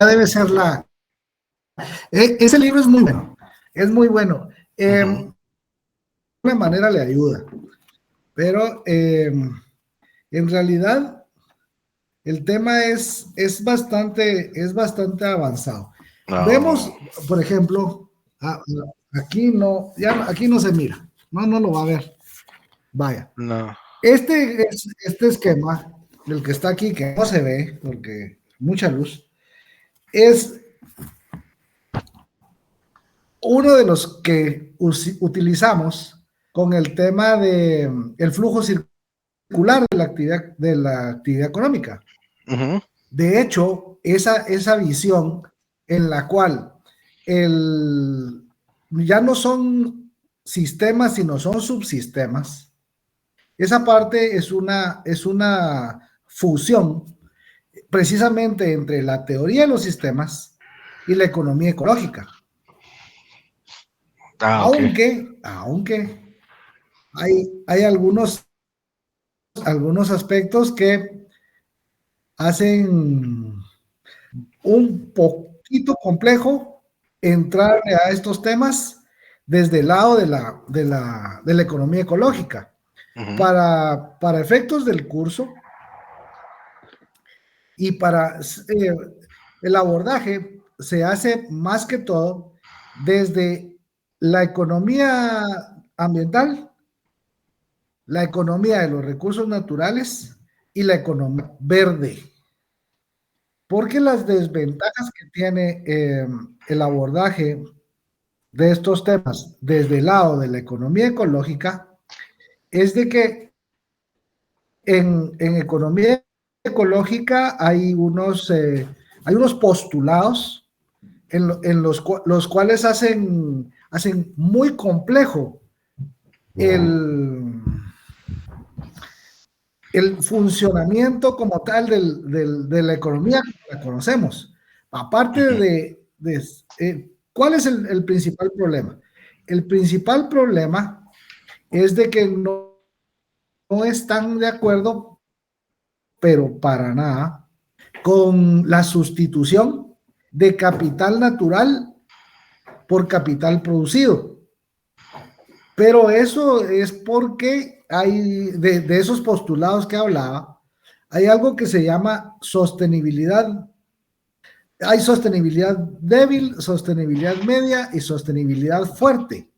debe ser la... ese libro es muy bueno. De alguna manera le ayuda, pero en realidad el tema es bastante avanzado. No. Vemos, por ejemplo, aquí no se mira, no lo va a ver. Vaya, No. este esquema, del que está aquí, que no se ve, porque mucha luz, es uno de los que utilizamos con el tema de el flujo circular de la actividad económica. De hecho, esa visión en la cual ya no son sistemas, sino son subsistemas, esa parte es una fusión precisamente entre la teoría de los sistemas y la economía ecológica. Aunque hay algunos aspectos que hacen un poquito complejo entrar a estos temas desde el lado de la economía ecológica. Para efectos del curso y para el abordaje se hace más que todo desde la economía ambiental, la economía de los recursos naturales y la economía verde. Porque las desventajas que tiene el abordaje de estos temas desde el lado de la economía ecológica es de que en economía ecológica hay unos postulados en los cuales hacen muy complejo el funcionamiento como tal de la economía que la conocemos. Aparte ¿cuál es el principal problema? El principal problema es de que no están de acuerdo, pero para nada, con la sustitución de capital natural por capital producido. Pero eso es porque hay, de esos postulados que hablaba, hay algo que se llama sostenibilidad. Hay sostenibilidad débil, sostenibilidad media y sostenibilidad fuerte.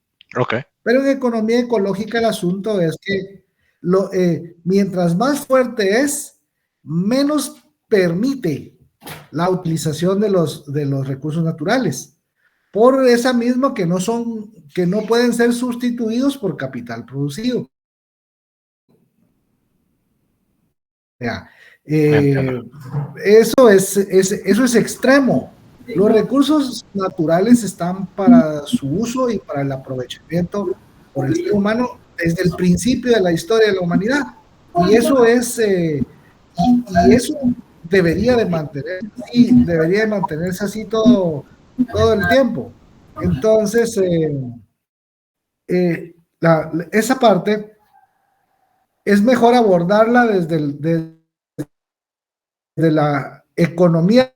Pero en economía ecológica el asunto es que mientras más fuerte es, menos permite la utilización de los recursos naturales. Por esa misma que no pueden ser sustituidos por capital producido. Ya. Eso es extremo. Los recursos naturales están para su uso y para el aprovechamiento por el ser humano desde el principio de la historia de la humanidad. Y eso y eso debería de mantenerse así todo el tiempo. Entonces, esa parte es mejor abordarla desde la economía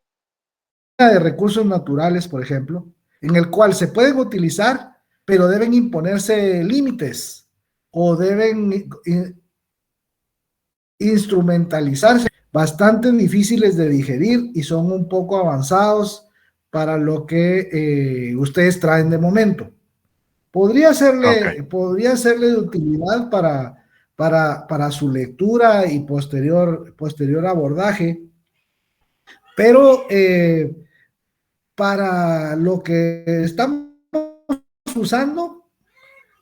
de recursos naturales, por ejemplo, en el cual se pueden utilizar, pero deben imponerse límites o deben instrumentalizarse, bastante difíciles de digerir y son un poco avanzados para lo que ustedes traen de momento. Podría serle de utilidad para su lectura y posterior abordaje, pero para lo que estamos usando,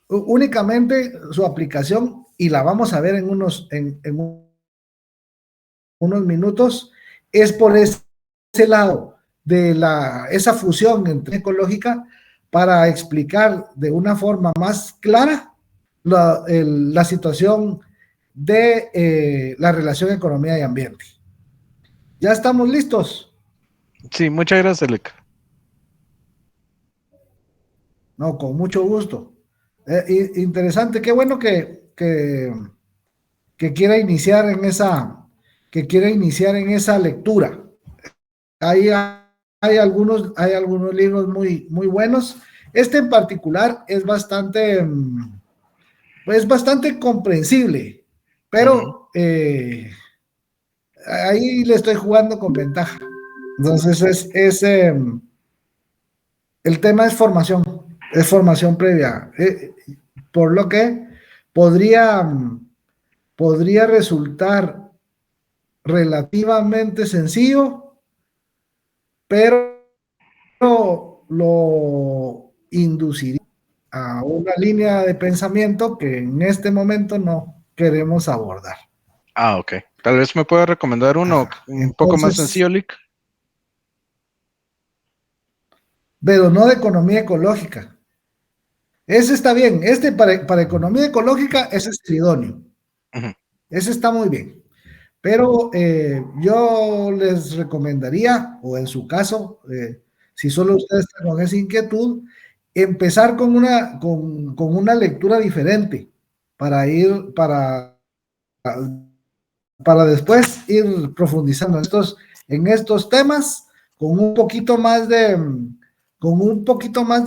únicamente su aplicación, y la vamos a ver en unos minutos, es por ese lado de esa fusión entre ecológica para explicar de una forma más clara la situación de la relación economía y ambiente. ¿Ya estamos listos? Sí, muchas gracias, Leca. No, con mucho gusto. Interesante, qué bueno que quiera iniciar en esa lectura. Ahí hay algunos libros muy, muy buenos. Este en particular es bastante comprensible, pero ahí le estoy jugando con ventaja. Entonces el tema es formación previa, por lo que podría resultar relativamente sencillo, pero lo induciría a una línea de pensamiento que en este momento no queremos abordar. Ok. Tal vez me pueda recomendar uno un poco más sencillo, Lick. Pero no de economía ecológica. Ese está bien. Para economía ecológica, ese es el idóneo. Ese está muy bien. Pero yo les recomendaría, o en su caso, si solo ustedes están con esa inquietud, empezar con una lectura diferente para después ir profundizando en estos temas con un poquito más de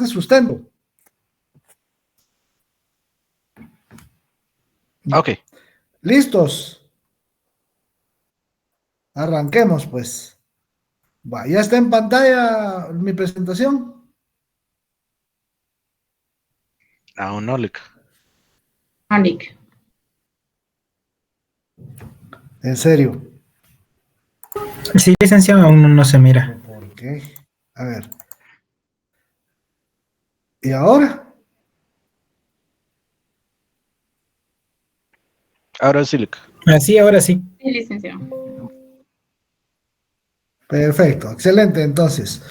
sustento. Ok. ¿Listos? Arranquemos, pues. Ya está en pantalla mi presentación. Aún no, Lick. En serio. Sí, licenciado, aún no se mira. ¿Por qué? A ver. ¿Y ahora? Ahora sí, Lick. Así, ahora sí. Sí, licenciado. Perfecto, excelente. Entonces,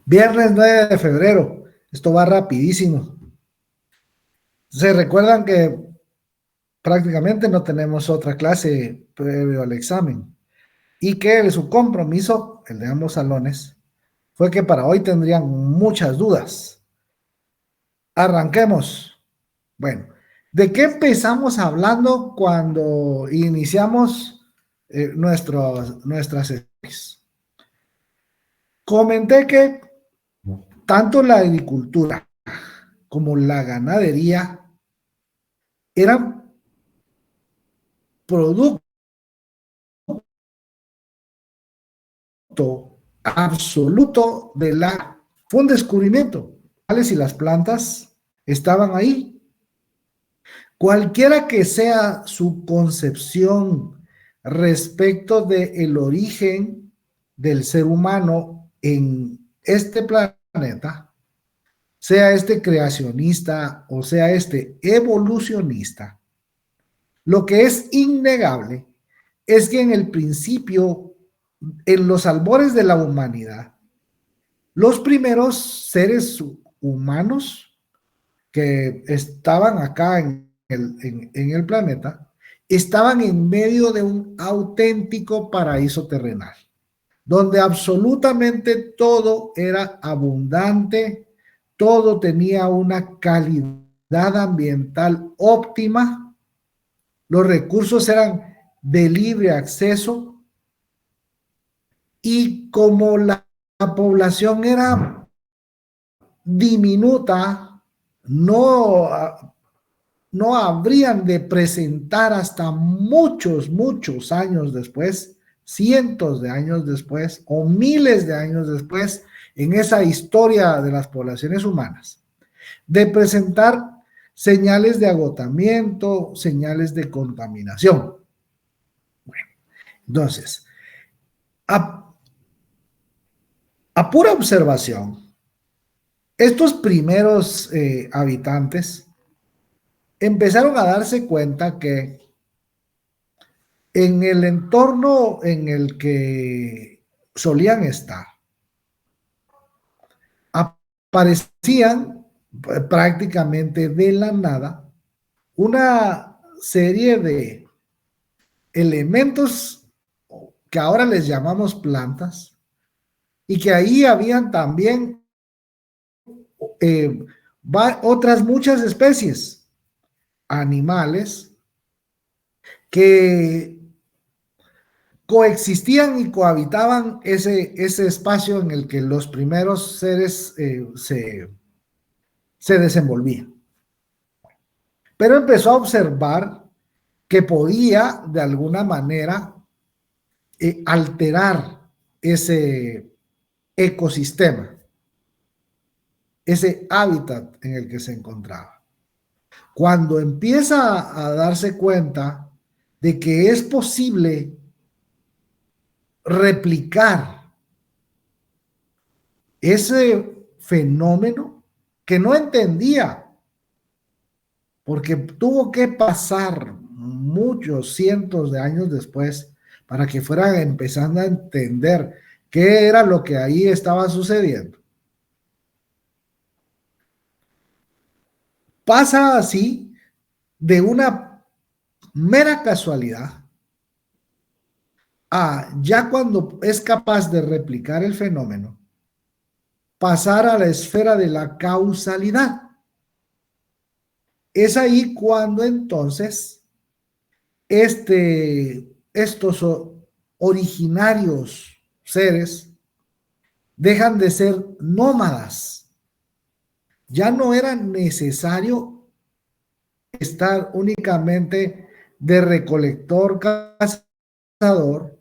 viernes 9 de febrero. Esto va rapidísimo. Se recuerdan que prácticamente no tenemos otra clase previo al examen y que su compromiso, el de ambos salones, fue que para hoy tendrían muchas dudas. Arranquemos. Bueno, ¿de qué empezamos hablando cuando iniciamos nuestras series? Comenté que tanto la agricultura como la ganadería eran producto absoluto fue un descubrimiento. Si las plantas estaban ahí, cualquiera que sea su concepción respecto del origen del ser humano en este planeta, sea este creacionista o sea este evolucionista, lo que es innegable es que en el principio, en los albores de la humanidad, los primeros seres humanos que estaban acá en el planeta, estaban en medio de un auténtico paraíso terrenal, donde absolutamente todo era abundante, todo tenía una calidad ambiental óptima, los recursos eran de libre acceso y como la población era diminuta, no habrían de presentar hasta muchos años después, cientos de años después o miles de años después, en esa historia de las poblaciones humanas, de presentar señales de agotamiento, señales de contaminación. Bueno, entonces, a pura observación, estos primeros habitantes empezaron a darse cuenta que en el entorno en el que solían estar, aparecían prácticamente de la nada una serie de elementos que ahora les llamamos plantas y que ahí habían también otras muchas especies, animales, que coexistían y cohabitaban ese espacio en el que los primeros seres se desenvolvían. Pero empezó a observar que podía de alguna manera alterar ese ecosistema, ese hábitat en el que se encontraba. Cuando empieza a darse cuenta de que es posible replicar ese fenómeno que no entendía, porque tuvo que pasar muchos cientos de años después para que fueran empezando a entender qué era lo que ahí estaba sucediendo. Pasa así de una mera casualidad a ya cuando es capaz de replicar el fenómeno, pasar a la esfera de la causalidad. Es ahí cuando entonces estos originarios seres dejan de ser nómadas. Ya no era necesario estar únicamente de recolector cazador,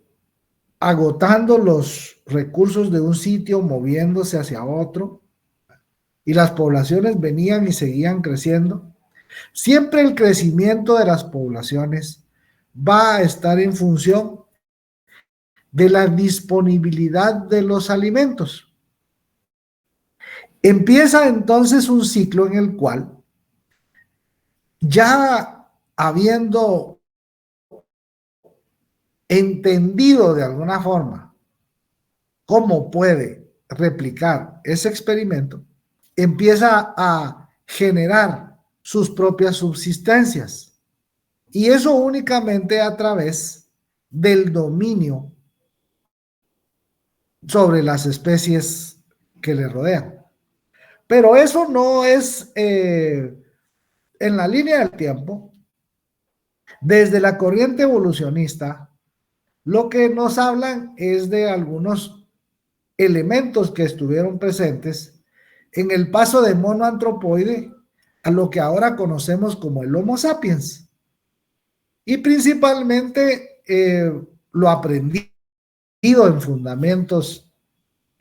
agotando los recursos de un sitio, moviéndose hacia otro, y las poblaciones venían y seguían creciendo. Siempre el crecimiento de las poblaciones va a estar en función de la disponibilidad de los alimentos. Empieza entonces un ciclo en el cual, ya habiendo entendido de alguna forma cómo puede replicar ese experimento, empieza a generar sus propias subsistencias, y eso únicamente a través del dominio sobre las especies que le rodean. Pero eso no es en la línea del tiempo. Desde la corriente evolucionista, lo que nos hablan es de algunos elementos que estuvieron presentes en el paso de mono antropoide a lo que ahora conocemos como el Homo sapiens. Y principalmente lo aprendido en fundamentos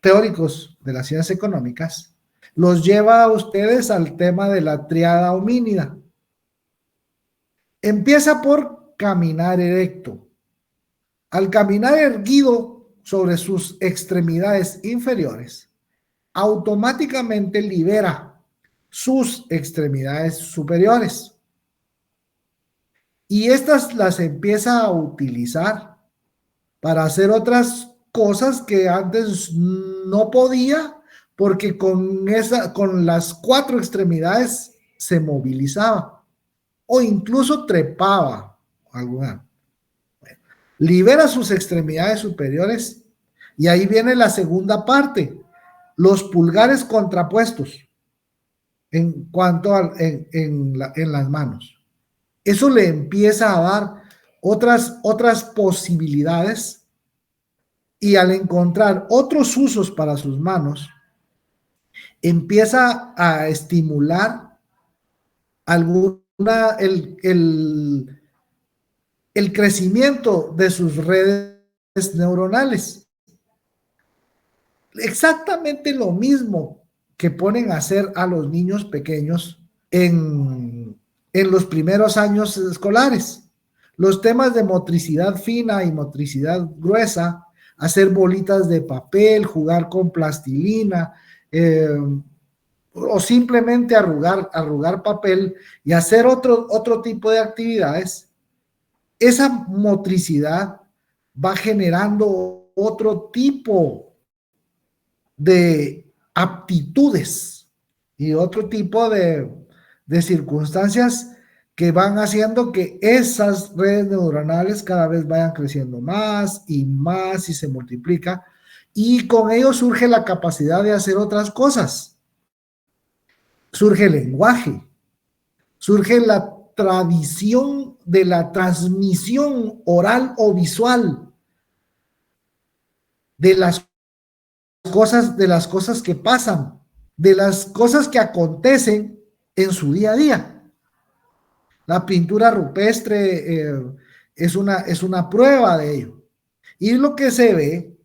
teóricos de las ciencias económicas los lleva a ustedes al tema de la tríada homínida. Empieza por caminar erecto. Al caminar erguido sobre sus extremidades inferiores, automáticamente libera sus extremidades superiores. Y estas las empieza a utilizar para hacer otras cosas que antes no podía, porque con las 4 extremidades se movilizaba o incluso trepaba alguna. Libera sus extremidades superiores y ahí viene la segunda parte, los pulgares contrapuestos en cuanto a en las manos. Eso le empieza a dar otras posibilidades, y al encontrar otros usos para sus manos, empieza a estimular el crecimiento de sus redes neuronales. Exactamente lo mismo que ponen a hacer a los niños pequeños en los primeros años escolares. Los temas de motricidad fina y motricidad gruesa, hacer bolitas de papel, jugar con plastilina, o simplemente arrugar papel y hacer otro tipo de actividades. Esa motricidad va generando otro tipo de aptitudes y otro tipo de circunstancias que van haciendo que esas redes neuronales cada vez vayan creciendo más y se multiplica, y con ello surge la capacidad de hacer otras cosas. Surge el lenguaje, surge la tradición de la transmisión oral o visual de las cosas que pasan, de las cosas que acontecen en su día a día. La pintura rupestre es una prueba de ello. Y lo que se ve,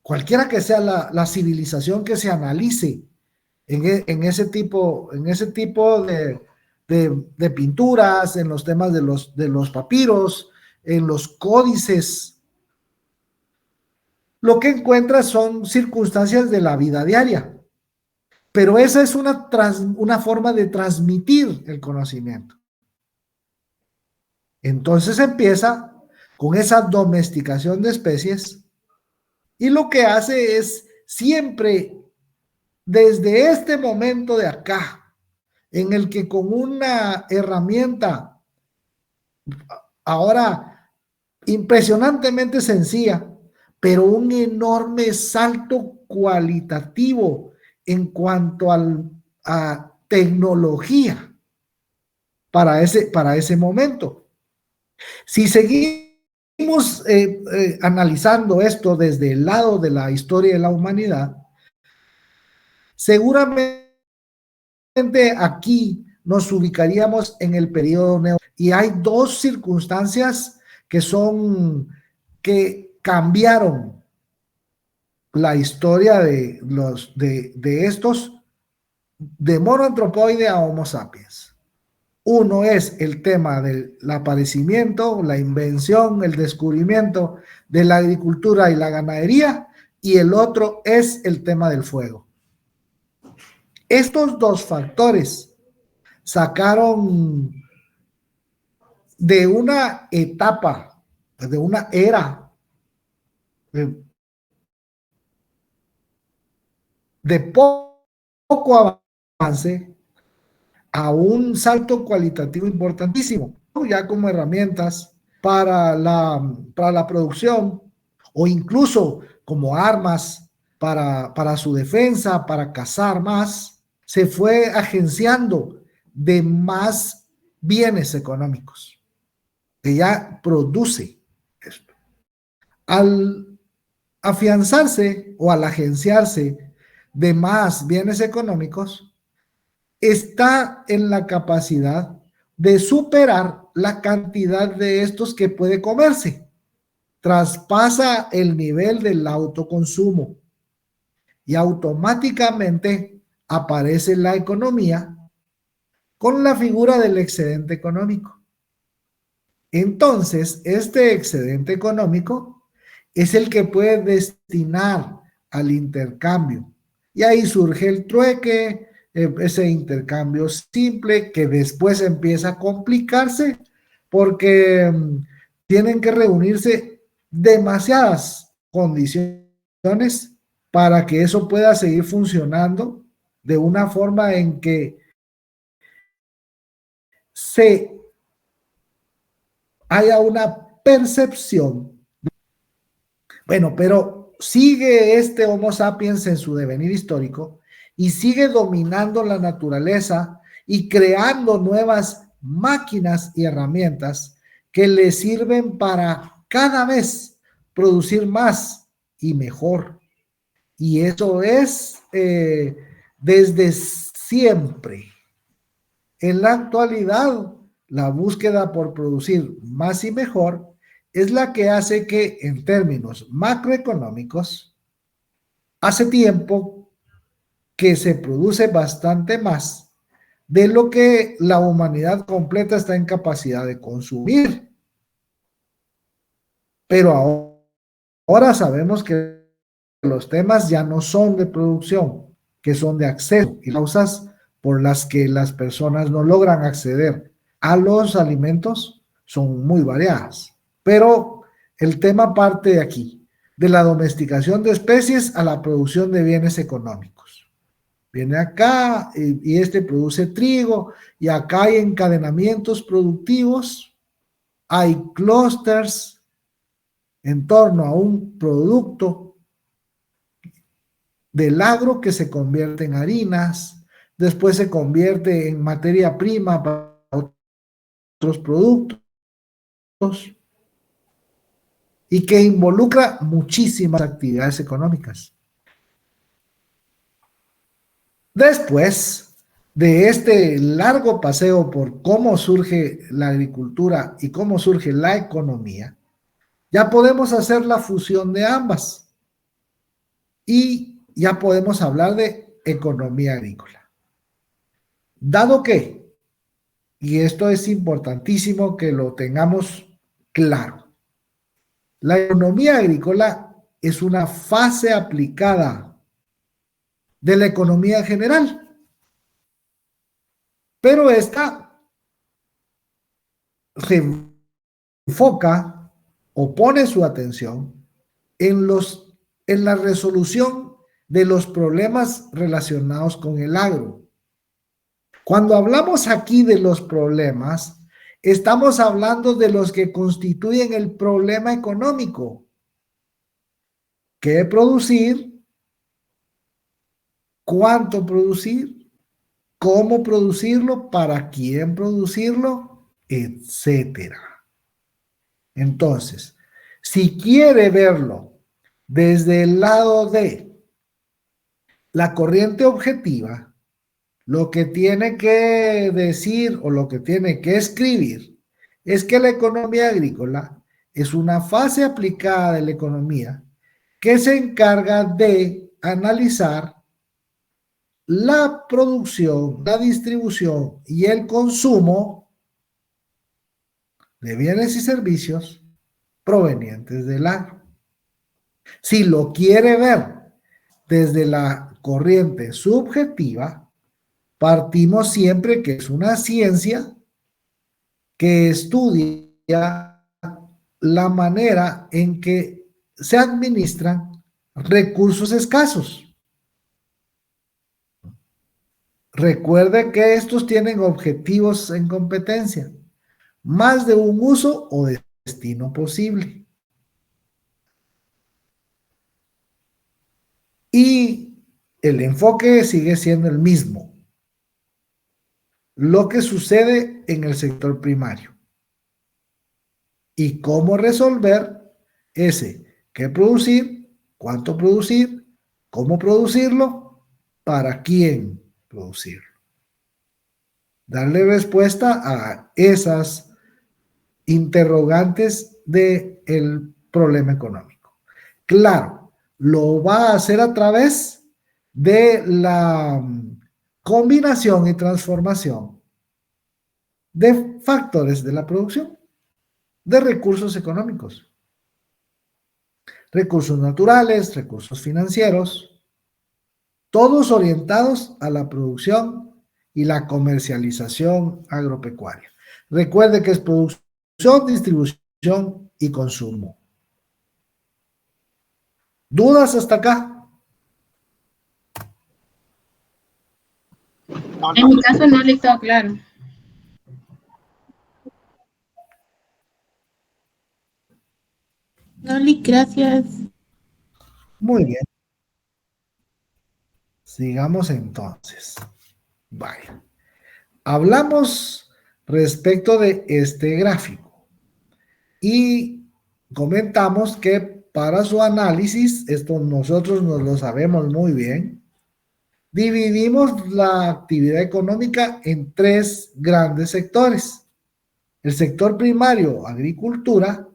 cualquiera que sea la civilización que se analice en ese tipo de pinturas, en los temas de los papiros, en los códices, lo que encuentra son circunstancias de la vida diaria. Pero esa es una forma de transmitir el conocimiento. Entonces empieza con esa domesticación de especies y lo que hace es siempre desde este momento de acá, en el que con una herramienta ahora impresionantemente sencilla, pero un enorme salto cualitativo en cuanto a tecnología para ese momento. Si seguimos analizando esto desde el lado de la historia de la humanidad, seguramente aquí nos ubicaríamos en el periodo neolítico. Y hay dos circunstancias que cambiaron la historia de estos, de Mono antropoide a Homo sapiens. Uno es el tema del aparecimiento, la invención, el descubrimiento de la agricultura y la ganadería, y el otro es el tema del fuego. Estos dos factores sacaron de una etapa, de una era de poco avance a un salto cualitativo importantísimo, ya como herramientas para la producción o incluso como armas para su defensa, para cazar más, se fue agenciando de más bienes económicos que ya produce esto. Al afianzarse o al agenciarse de más bienes económicos, está en la capacidad de superar la cantidad de estos que puede comerse. Traspasa el nivel del autoconsumo y automáticamente aparece la economía con la figura del excedente económico. Entonces, este excedente económico es el que puede destinar al intercambio. Y ahí surge el trueque, ese intercambio simple que después empieza a complicarse porque tienen que reunirse demasiadas condiciones para que eso pueda seguir funcionando de una forma en que haya una percepción. Bueno, pero sigue este Homo sapiens en su devenir histórico y sigue dominando la naturaleza y creando nuevas máquinas y herramientas que le sirven para cada vez producir más y mejor. Y eso es desde siempre. En la actualidad, la búsqueda por producir más y mejor es la que hace que, en términos macroeconómicos, hace tiempo que se produce bastante más de lo que la humanidad completa está en capacidad de consumir. Pero ahora sabemos que los temas ya no son de producción, que son de acceso, y causas por las que las personas no logran acceder a los alimentos son muy variadas. Pero el tema parte de aquí, de la domesticación de especies a la producción de bienes económicos. Viene acá y este produce trigo, y acá hay encadenamientos productivos, hay clústeres en torno a un producto del agro que se convierte en harinas, después se convierte en materia prima para otros productos, y que involucra muchísimas actividades económicas. Después de este largo paseo por cómo surge la agricultura y cómo surge la economía, ya podemos hacer la fusión de ambas y ya podemos hablar de economía agrícola. Dado que, y esto es importantísimo que lo tengamos claro, la economía agrícola es una fase aplicada de la economía general, pero esta se enfoca o pone su atención en la resolución de los problemas relacionados con el agro. Cuando hablamos aquí de los problemas, estamos hablando de los que constituyen el problema económico. ¿Qué producir? ¿Cuánto producir? ¿Cómo producirlo? ¿Para quién producirlo? Etcétera. Entonces, si quiere verlo desde el lado de la corriente objetiva, lo que tiene que decir o lo que tiene que escribir es que la economía agrícola es una fase aplicada de la economía que se encarga de analizar la producción, la distribución y el consumo de bienes y servicios provenientes del agro. Si lo quiere ver desde la corriente subjetiva, partimos siempre que es una ciencia que estudia la manera en que se administran recursos escasos. Recuerde que estos tienen objetivos en competencia, más de un uso o destino posible. Y el enfoque sigue siendo el mismo. Lo que sucede en el sector primario. Y cómo resolver ese qué producir, cuánto producir, cómo producirlo, para quién producirlo. Darle respuesta a esas interrogantes del problema económico. Claro, lo va a hacer a través de la combinación y transformación de factores de la producción, de recursos económicos, recursos naturales, recursos financieros, todos orientados a la producción y la comercialización agropecuaria. Recuerde que es producción, distribución y consumo. ¿Dudas hasta acá? En mi caso no le quedó claro. Noli, gracias. Muy bien. Sigamos entonces. Vaya. Hablamos respecto de este gráfico y comentamos que para su análisis, esto nosotros nos lo sabemos muy bien, dividimos la actividad económica en tres grandes sectores. El sector primario, agricultura,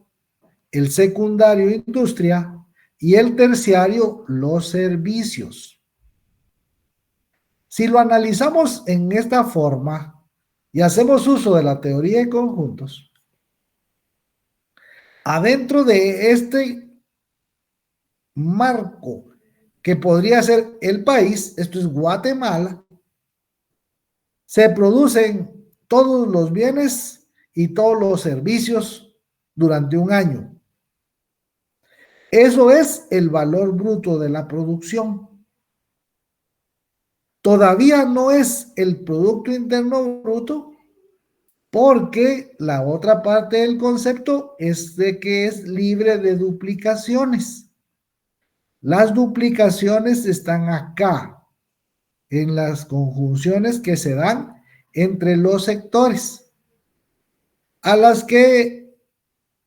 el secundario, industria, y el terciario, los servicios. Si lo analizamos en esta forma y hacemos uso de la teoría de conjuntos, adentro de este marco que podría ser el país, esto es Guatemala, se producen todos los bienes y todos los servicios durante un año. Eso es el valor bruto de la producción. Todavía no es el Producto Interno Bruto, porque la otra parte del concepto es de que es libre de duplicaciones. Las duplicaciones están acá, en las conjunciones que se dan entre los sectores, a las que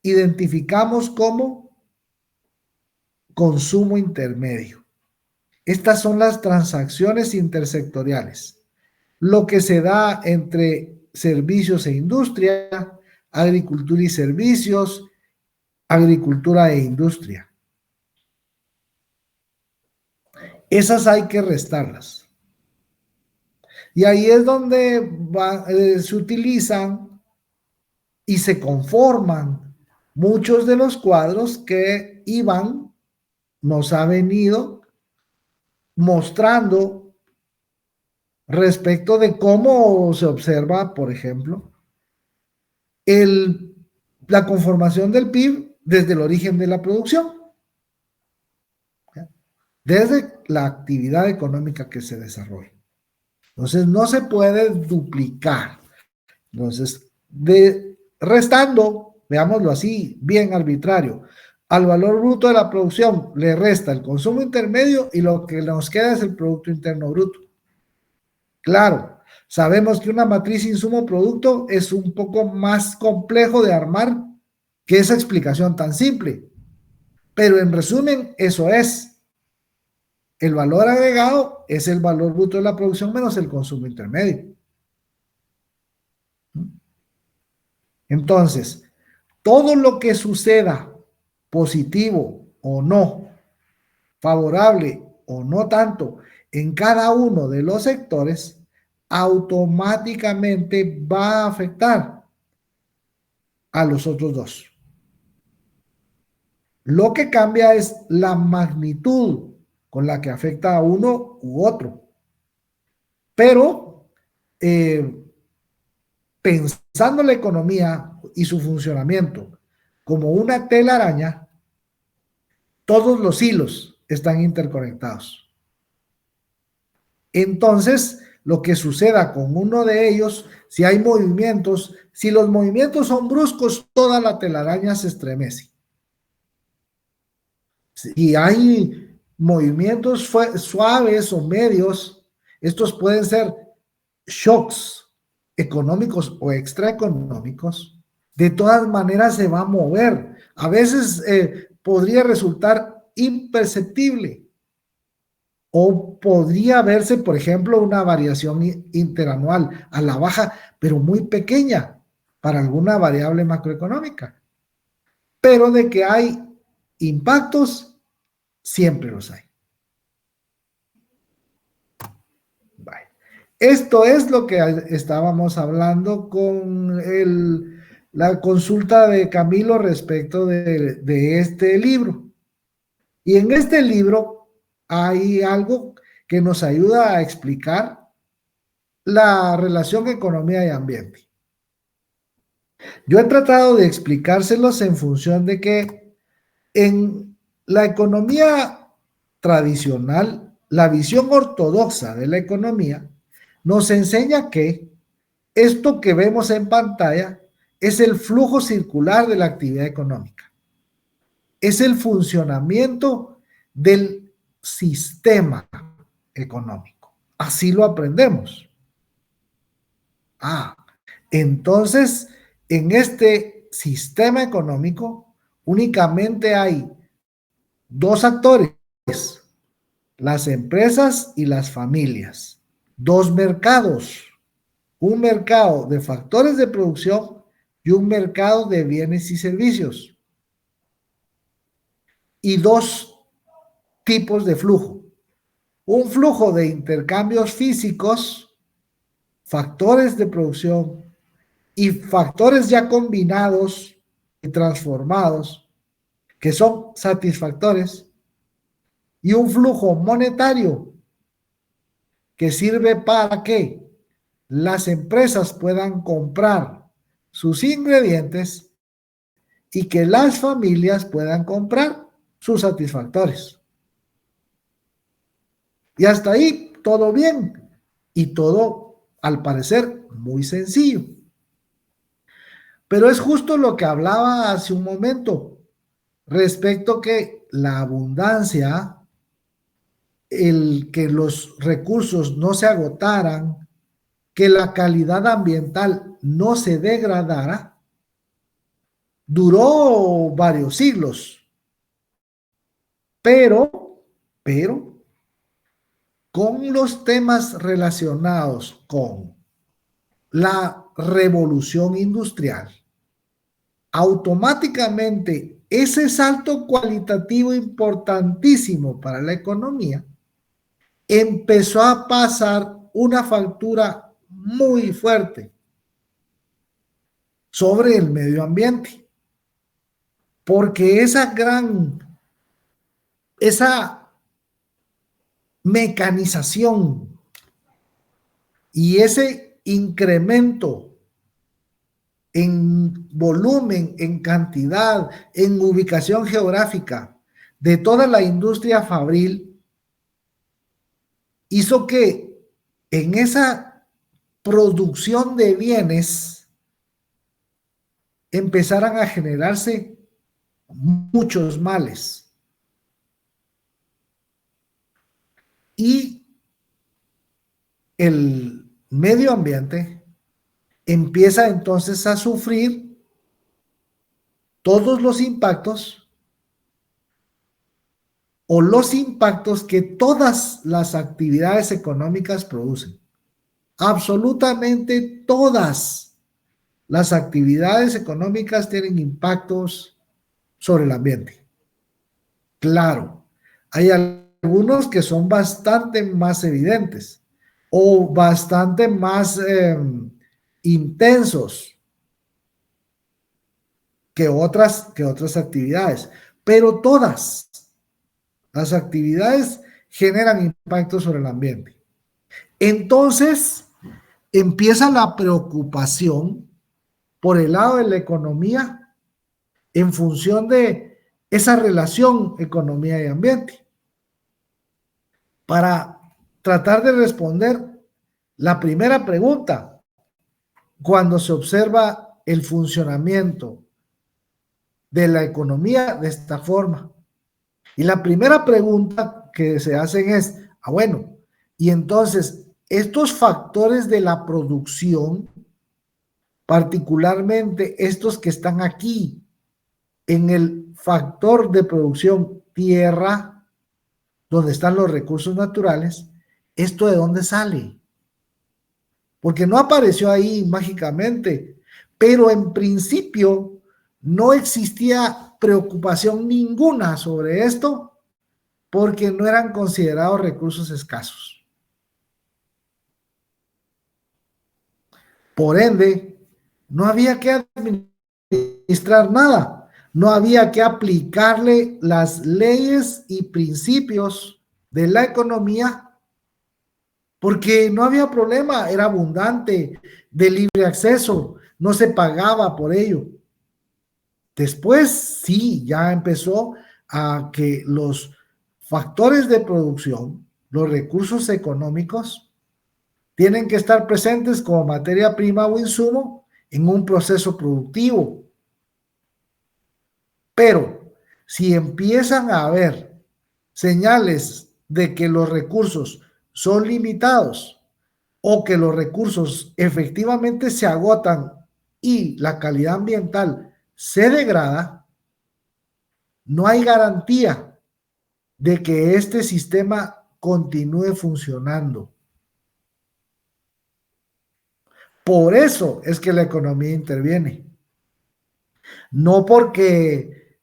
identificamos como consumo intermedio. Estas son las transacciones intersectoriales, lo que se da entre servicios e industria, agricultura y servicios, agricultura e industria. Esas hay que restarlas. Y ahí es donde se utilizan y se conforman muchos de los cuadros que Iván nos ha venido mostrando respecto de cómo se observa, por ejemplo, la conformación del PIB desde el origen de la producción, desde la actividad económica que se desarrolla. Entonces, no se puede duplicar. Entonces, restando, veámoslo así, bien arbitrario, al valor bruto de la producción le resta el consumo intermedio y lo que nos queda es el Producto Interno Bruto. Claro, sabemos que una matriz insumo-producto es un poco más complejo de armar que esa explicación tan simple. Pero en resumen, eso es. El valor agregado es el valor bruto de la producción menos el consumo intermedio. Entonces, todo lo que suceda, positivo o no, favorable o no tanto, en cada uno de los sectores, automáticamente va a afectar a los otros dos. Lo que cambia es la magnitud con la que afecta a uno u otro. Pero pensando la economía y su funcionamiento como una telaraña, todos los hilos están interconectados. Entonces, lo que suceda con uno de ellos, si hay movimientos, si los movimientos son bruscos, toda la telaraña se estremece. Si hay movimientos suaves o medios, estos pueden ser shocks económicos o extraeconómicos, de todas maneras se va a mover. A veces podría resultar imperceptible o podría verse, por ejemplo, una variación interanual a la baja, pero muy pequeña para alguna variable macroeconómica. Pero de que hay impactos, siempre los hay. Vale. Esto es lo que estábamos hablando con la consulta de Camilo respecto de este libro. Y en este libro hay algo que nos ayuda a explicar la relación economía y ambiente. Yo he tratado de explicárselos en función de que en la economía tradicional, la visión ortodoxa de la economía nos enseña que esto que vemos en pantalla es el flujo circular de la actividad económica. Es el funcionamiento del sistema económico. Así lo aprendemos. Entonces, en este sistema económico únicamente hay dos actores, las empresas y las familias. Dos mercados, un mercado de factores de producción y un mercado de bienes y servicios. Y dos tipos de flujo. Un flujo de intercambios físicos, factores de producción y factores ya combinados y transformados, que son satisfactores, y un flujo monetario que sirve para que las empresas puedan comprar sus ingredientes y que las familias puedan comprar sus satisfactores. Y hasta ahí todo bien y todo, al parecer, muy sencillo. Pero es justo lo que hablaba hace un momento respecto que la abundancia, el que los recursos no se agotaran, que la calidad ambiental no se degradara, duró varios siglos. pero, con los temas relacionados con la revolución industrial, automáticamente ese salto cualitativo importantísimo para la economía empezó a pasar una factura muy fuerte sobre el medio ambiente, porque esa mecanización y ese incremento en volumen, en cantidad, en ubicación geográfica de toda la industria fabril hizo que en esa producción de bienes empezaran a generarse muchos males. Y el medio ambiente empieza entonces a sufrir todos los impactos o los impactos que todas las actividades económicas producen. Absolutamente todas las actividades económicas tienen impactos sobre el ambiente. Claro, hay algunos que son bastante más evidentes o bastante más intensos que otras actividades, pero todas las actividades generan impactos sobre el ambiente. Entonces, empieza la preocupación por el lado de la economía en función de esa relación economía y ambiente. Para tratar de responder la primera pregunta, cuando se observa el funcionamiento de la economía de esta forma. Y la primera pregunta que se hacen es, bueno, y entonces estos factores de la producción, particularmente estos que están aquí en el factor de producción tierra, donde están los recursos naturales, ¿esto de dónde sale? Porque no apareció ahí mágicamente, pero en principio no existía preocupación ninguna sobre esto porque no eran considerados recursos escasos. Por ende, no había que administrar nada, no había que aplicarle las leyes y principios de la economía porque no había problema, era abundante, de libre acceso, no se pagaba por ello. Después sí, ya empezó a que los factores de producción, los recursos económicos, tienen que estar presentes como materia prima o insumo en un proceso productivo. Pero si empiezan a haber señales de que los recursos son limitados o que los recursos efectivamente se agotan y la calidad ambiental se degrada, no hay garantía de que este sistema continúe funcionando. Por eso es que la economía interviene. No porque,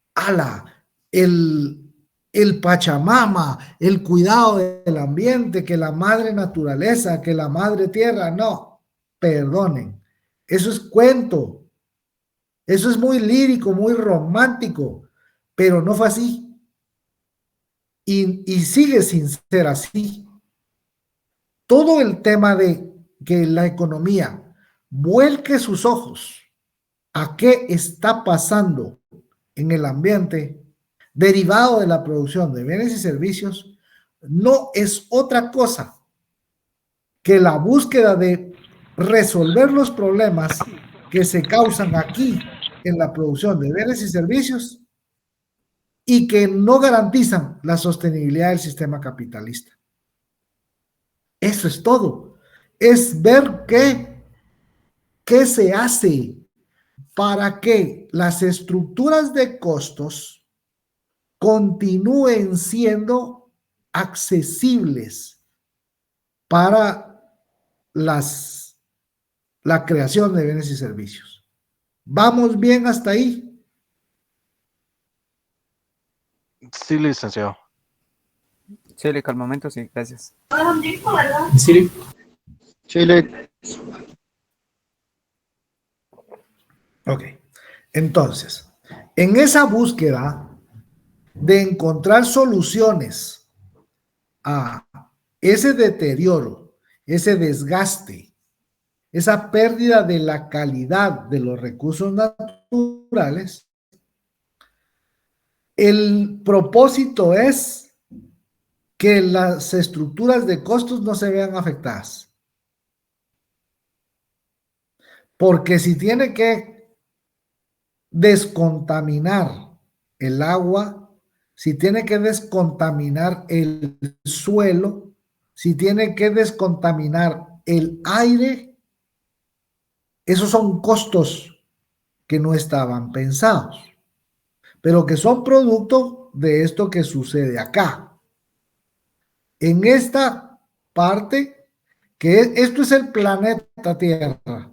el Pachamama, el cuidado del ambiente, que la madre naturaleza, que la madre tierra, no, perdonen, eso es cuento, eso es muy lírico, muy romántico, pero no fue así y sigue sin ser así. Todo el tema de que la economía vuelque sus ojos a qué está pasando en el ambiente derivado de la producción de bienes y servicios, no es otra cosa que la búsqueda de resolver los problemas que se causan aquí en la producción de bienes y servicios y que no garantizan la sostenibilidad del sistema capitalista. Eso es todo. Es ver qué se hace para que las estructuras de costos continúen siendo accesibles para la creación de bienes y servicios. ¿Vamos bien hasta ahí? Sí, licenciado. Chile, al momento sí, gracias. Sí, Chile. Ok. Entonces, en esa búsqueda de encontrar soluciones a ese deterioro, ese desgaste, esa pérdida de la calidad de los recursos naturales, el propósito es que las estructuras de costos no se vean afectadas. Porque si tiene que descontaminar el agua, si tiene que descontaminar el suelo, si tiene que descontaminar el aire, esos son costos que no estaban pensados, pero que son producto de esto que sucede acá. En esta parte, esto es el planeta Tierra.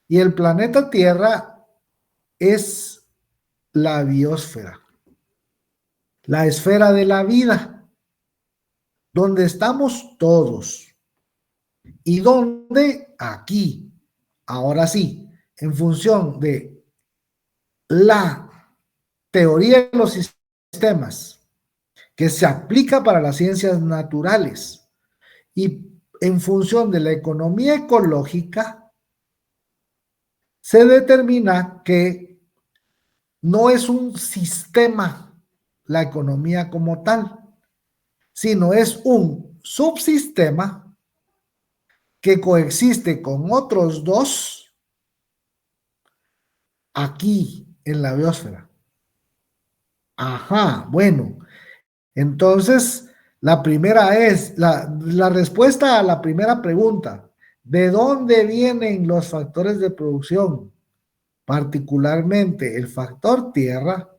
Y el planeta Tierra es la biosfera, la esfera de la vida, donde estamos todos. Y donde aquí, ahora sí, en función de la teoría de los sistemas que se aplica para las ciencias naturales y en función de la economía ecológica, se determina que no es un sistema la economía como tal, sino es un subsistema que coexiste con otros dos aquí en la biosfera. Ajá, bueno, entonces la primera es, la respuesta a la primera pregunta, ¿de dónde vienen los factores de producción? Particularmente el factor tierra.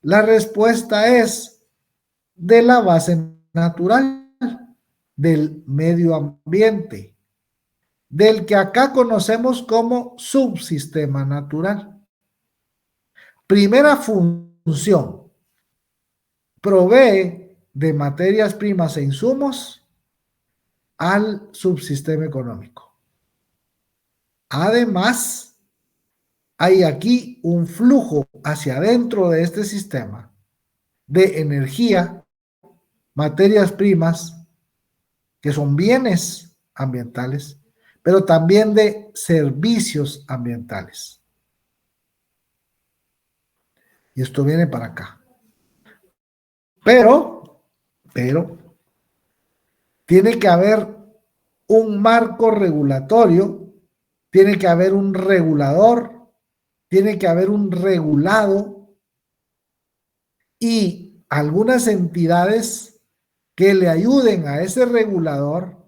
La respuesta es de la base natural, del medio ambiente, del que acá conocemos como subsistema natural. Primera función, provee de materias primas e insumos al subsistema económico. Además, hay aquí un flujo hacia adentro de este sistema de energía, materias primas, que son bienes ambientales, pero también de servicios ambientales. Y esto viene para acá. Pero, tiene que haber un marco regulatorio, tiene que haber un regulador, tiene que haber un regulado y algunas entidades que le ayuden a ese regulador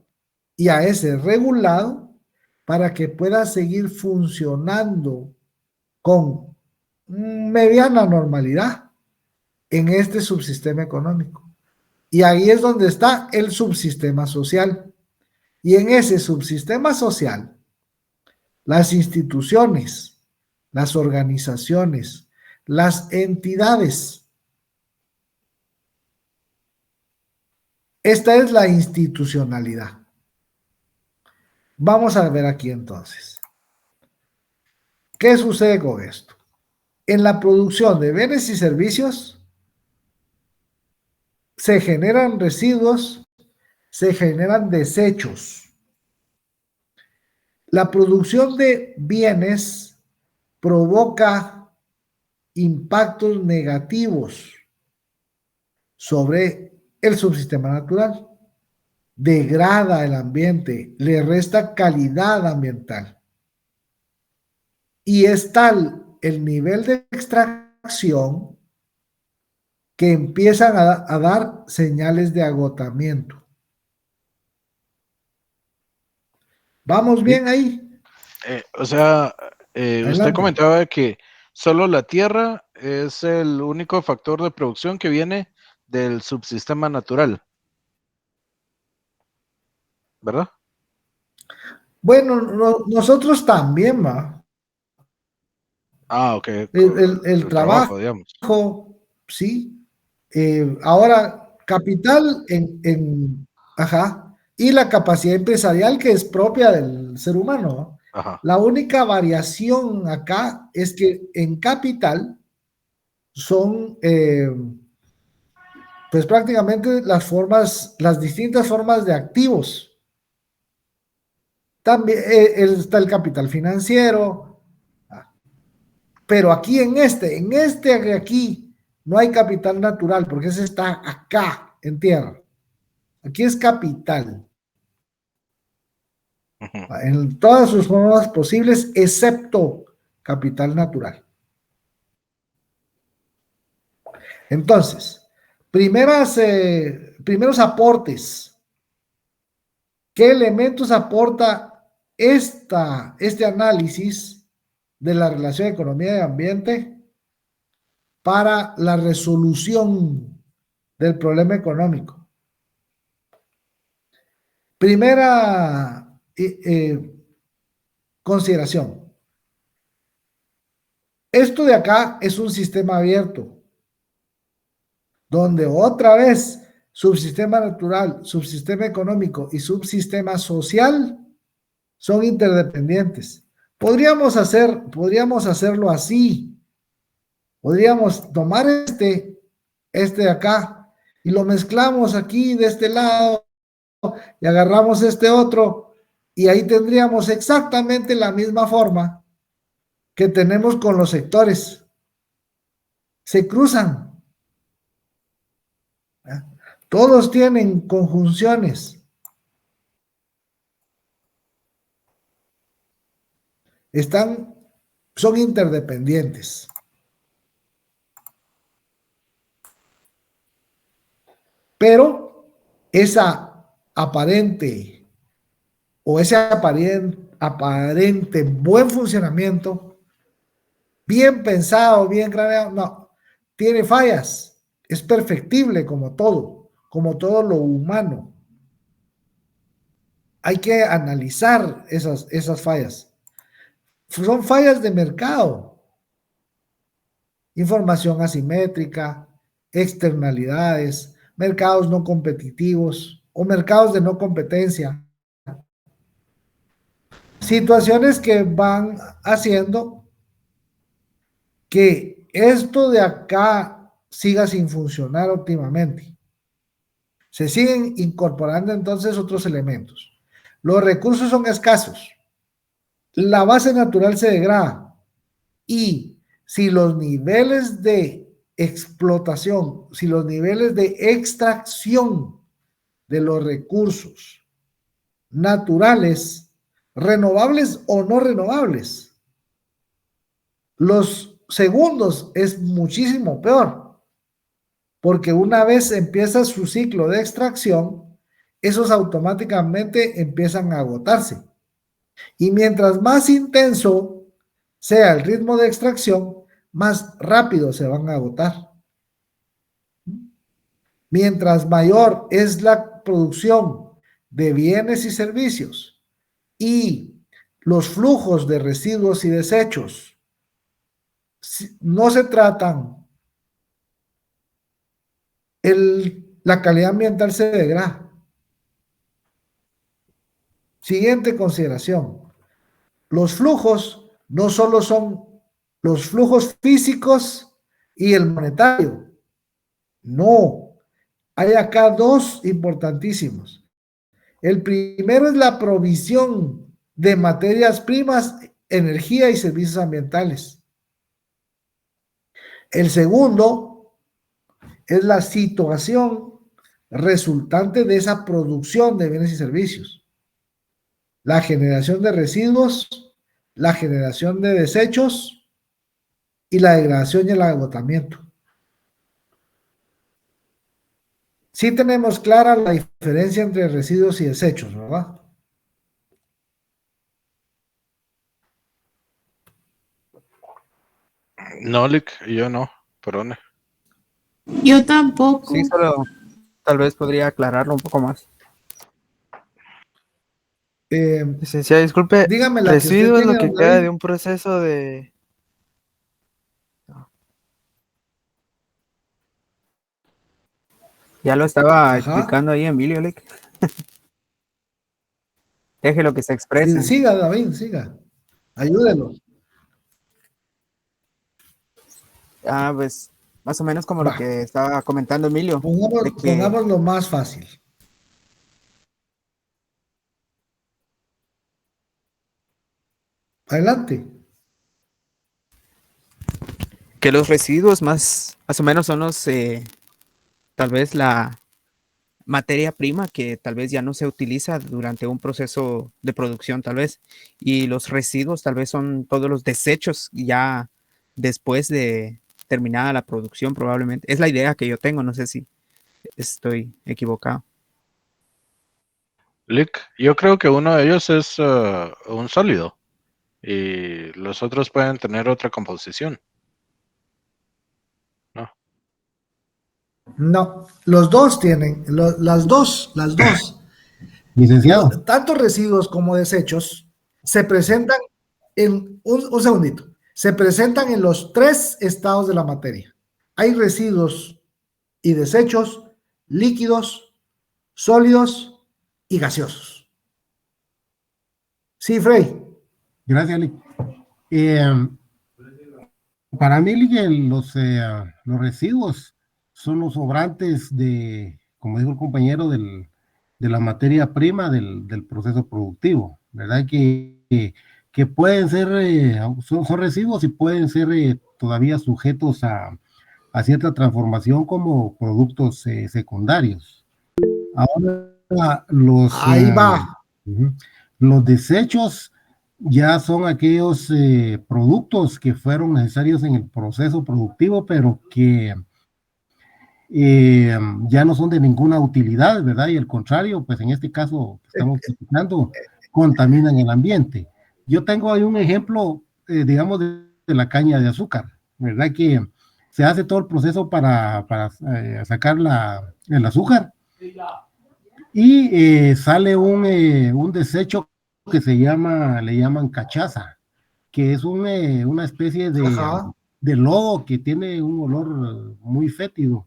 y a ese regulado para que pueda seguir funcionando con mediana normalidad en este subsistema económico. Y ahí es donde está el subsistema social. Y en ese subsistema social, las instituciones, las organizaciones, las entidades. Esta es la institucionalidad. Vamos a ver aquí entonces. ¿Qué sucede con esto? En la producción de bienes y servicios se generan residuos, se generan desechos. La producción de bienes provoca impactos negativos sobre el subsistema natural, degrada el ambiente, le resta calidad ambiental. Y es tal el nivel de extracción que empiezan a dar señales de agotamiento. ¿Vamos bien ahí? Usted comentaba que solo la tierra es el único factor de producción que viene del subsistema natural, ¿verdad? Bueno, nosotros también, va. Ah, ok, El el trabajo, trabajo, digamos. sí. Ahora, capital ajá, y la capacidad empresarial que es propia del ser humano, ¿no? Ajá. La única variación acá es que en capital son, pues prácticamente las distintas formas de activos. También está el capital financiero, pero aquí en este de aquí, no hay capital natural, porque ese está acá, en tierra. Aquí es capital, Ujú. en todas sus formas posibles, excepto capital natural. Entonces, primeros aportes. ¿Qué elementos aporta este análisis de la relación economía y ambiente para la resolución del problema económico? Primera consideración. Esto de acá es un sistema abierto, donde otra vez subsistema natural, subsistema económico y subsistema social son interdependientes. Podríamos hacerlo así. Podríamos tomar este de acá y lo mezclamos aquí de este lado y agarramos este otro y ahí tendríamos exactamente la misma forma que tenemos con los sectores. Se cruzan. ¿Eh? Todos tienen conjunciones. Son interdependientes. Pero esa aparente o ese aparente buen funcionamiento, bien pensado, bien craneado, no, tiene fallas, es perfectible como todo lo humano. Hay que analizar esas fallas. Son fallas de mercado, información asimétrica, externalidades, mercados no competitivos o mercados de no competencia. Situaciones que van haciendo que esto de acá siga sin funcionar óptimamente. Se siguen incorporando entonces otros elementos. Los recursos son escasos. La base natural se degrada. Y si los niveles de explotación, si los niveles de extracción de los recursos naturales, renovables o no renovables, los segundos es muchísimo peor, porque una vez empieza su ciclo de extracción, esos automáticamente empiezan a agotarse. Y mientras más intenso sea el ritmo de extracción, más rápido se van a agotar. Mientras mayor es la producción de bienes y servicios y los flujos de residuos y desechos no se tratan, la calidad ambiental se degrada. Siguiente consideración. Los flujos no solo son los flujos físicos y el monetario. No. Hay acá dos importantísimos. El primero es la provisión de materias primas, energía y servicios ambientales. El segundo es la situación resultante de esa producción de bienes y servicios. La generación de residuos, la generación de desechos y la degradación y el agotamiento. Sí tenemos clara la diferencia entre residuos y desechos, ¿verdad? No, Lick, yo no, perdón. Yo tampoco. Sí, solo tal vez podría aclararlo un poco más. Licenciado, disculpe, Dígame la que usted residuo es lo tiene, que don queda David. de un proceso de... Ya lo estaba Ajá. explicando ahí Emilio, Lick. Déjelo que se exprese. Siga, David, siga. Ayúdelo. Pues más o menos como lo Va. que estaba comentando Emilio, de que Pongámoslo más fácil. Adelante. los residuos más o menos son los, tal vez la materia prima que tal vez ya no se utiliza durante un proceso de producción, tal vez, y los residuos tal vez son todos los desechos ya después de terminada la producción, probablemente. Es la idea que yo tengo, no sé si estoy equivocado. Lick, yo creo que uno de ellos es un sólido y los otros pueden tener otra composición. ¿No? No, los dos tienen, las dos. Licenciado, Tanto residuos como desechos se presentan en, un segundito, se presentan en los tres estados de la materia. Hay residuos y desechos líquidos, sólidos y gaseosos. Sí, Frey. gracias, Lick. Para mí, Lick, los residuos son los sobrantes de, como dijo el compañero, de la materia prima del proceso productivo, ¿verdad? Que pueden ser, son residuos y pueden ser todavía sujetos a cierta transformación como productos secundarios. Ahora, Ahí va. los desechos ya son aquellos productos que fueron necesarios en el proceso productivo, pero que ya no son de ninguna utilidad, ¿verdad? Y al contrario, pues en este caso estamos platicando, contaminan el ambiente. Yo tengo ahí un ejemplo, digamos, de la caña de azúcar, ¿verdad? Que se hace todo el proceso para sacar el azúcar y sale un desecho que le llaman cachaza, que es una especie Ajá. de lodo que tiene un olor muy fétido,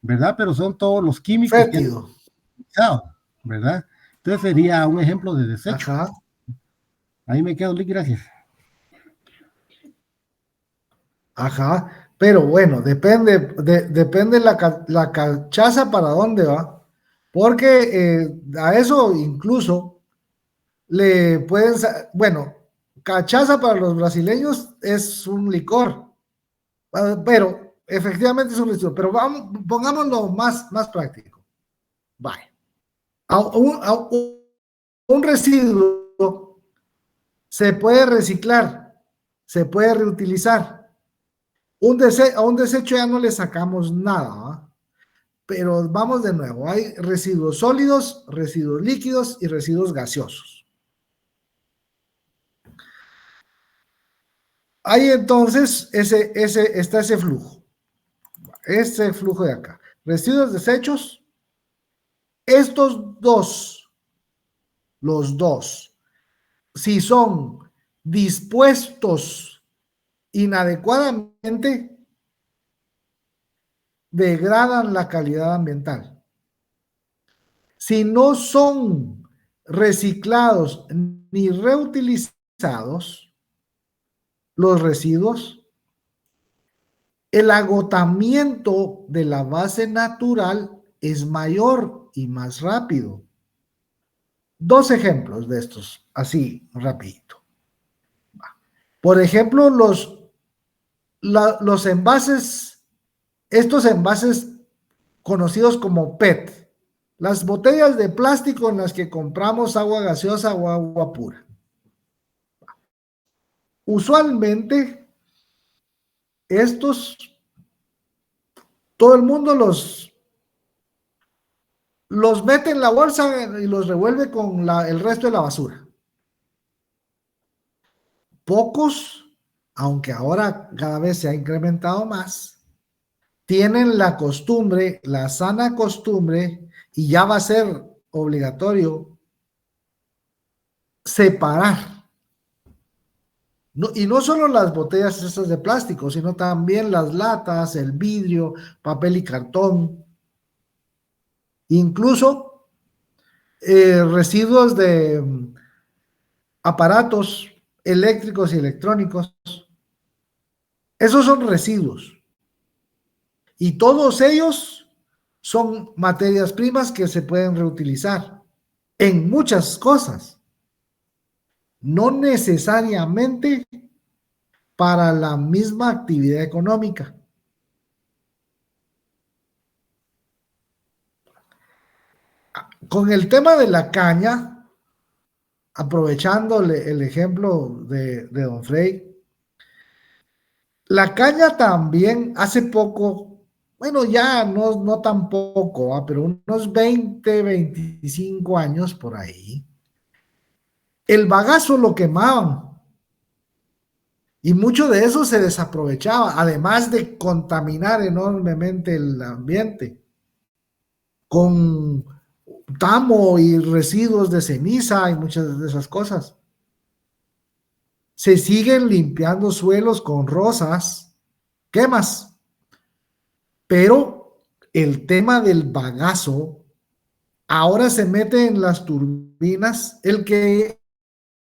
¿verdad? Pero son todos los químicos que han Fétido. utilizado, ¿verdad? Entonces sería un ejemplo de desecho. Ajá. Ahí me quedo, Lick, gracias. Ajá. Pero bueno, depende la cachaza para dónde va. Porque a eso incluso le pueden, bueno, cachaza para los brasileños es un licor, pero efectivamente es un licor, pero pongámoslo más práctico. Vale. Un residuo se puede reciclar, se puede reutilizar. A un desecho ya no le sacamos nada, ¿eh? Pero vamos de nuevo, hay residuos sólidos, residuos líquidos y residuos gaseosos. Ahí entonces está ese flujo de acá. Residuos, desechos, estos dos, los dos, si son dispuestos inadecuadamente, degradan la calidad ambiental. Si no son reciclados ni reutilizados, los residuos, el agotamiento de la base natural es mayor y más rápido. Dos ejemplos de estos, así rapidito. Por ejemplo, los envases, estos envases conocidos como PET, las botellas de plástico en las que compramos agua gaseosa o agua pura. Usualmente, todo el mundo los mete en la bolsa y los revuelve con el resto de la basura. Pocos aunque ahora cada vez se ha incrementado más, tienen la costumbre, la sana costumbre, y ya va a ser obligatorio separar. Y no solo las botellas esas de plástico, sino también las latas, el vidrio, papel y cartón, incluso residuos de aparatos eléctricos y electrónicos. Esos son residuos. Y todos ellos son materias primas que se pueden reutilizar en muchas cosas. No necesariamente para la misma actividad económica. Con el tema de la caña, aprovechándole el ejemplo de don Frei, la caña también hace poco, bueno, ya no tan poco, pero unos 20, 25 años por ahí, el bagazo lo quemaban y mucho de eso se desaprovechaba, además de contaminar enormemente el ambiente con tamo y residuos de ceniza y muchas de esas cosas. Se siguen limpiando suelos con rosas, quemas, pero el tema del bagazo ahora se mete en las turbinas. El que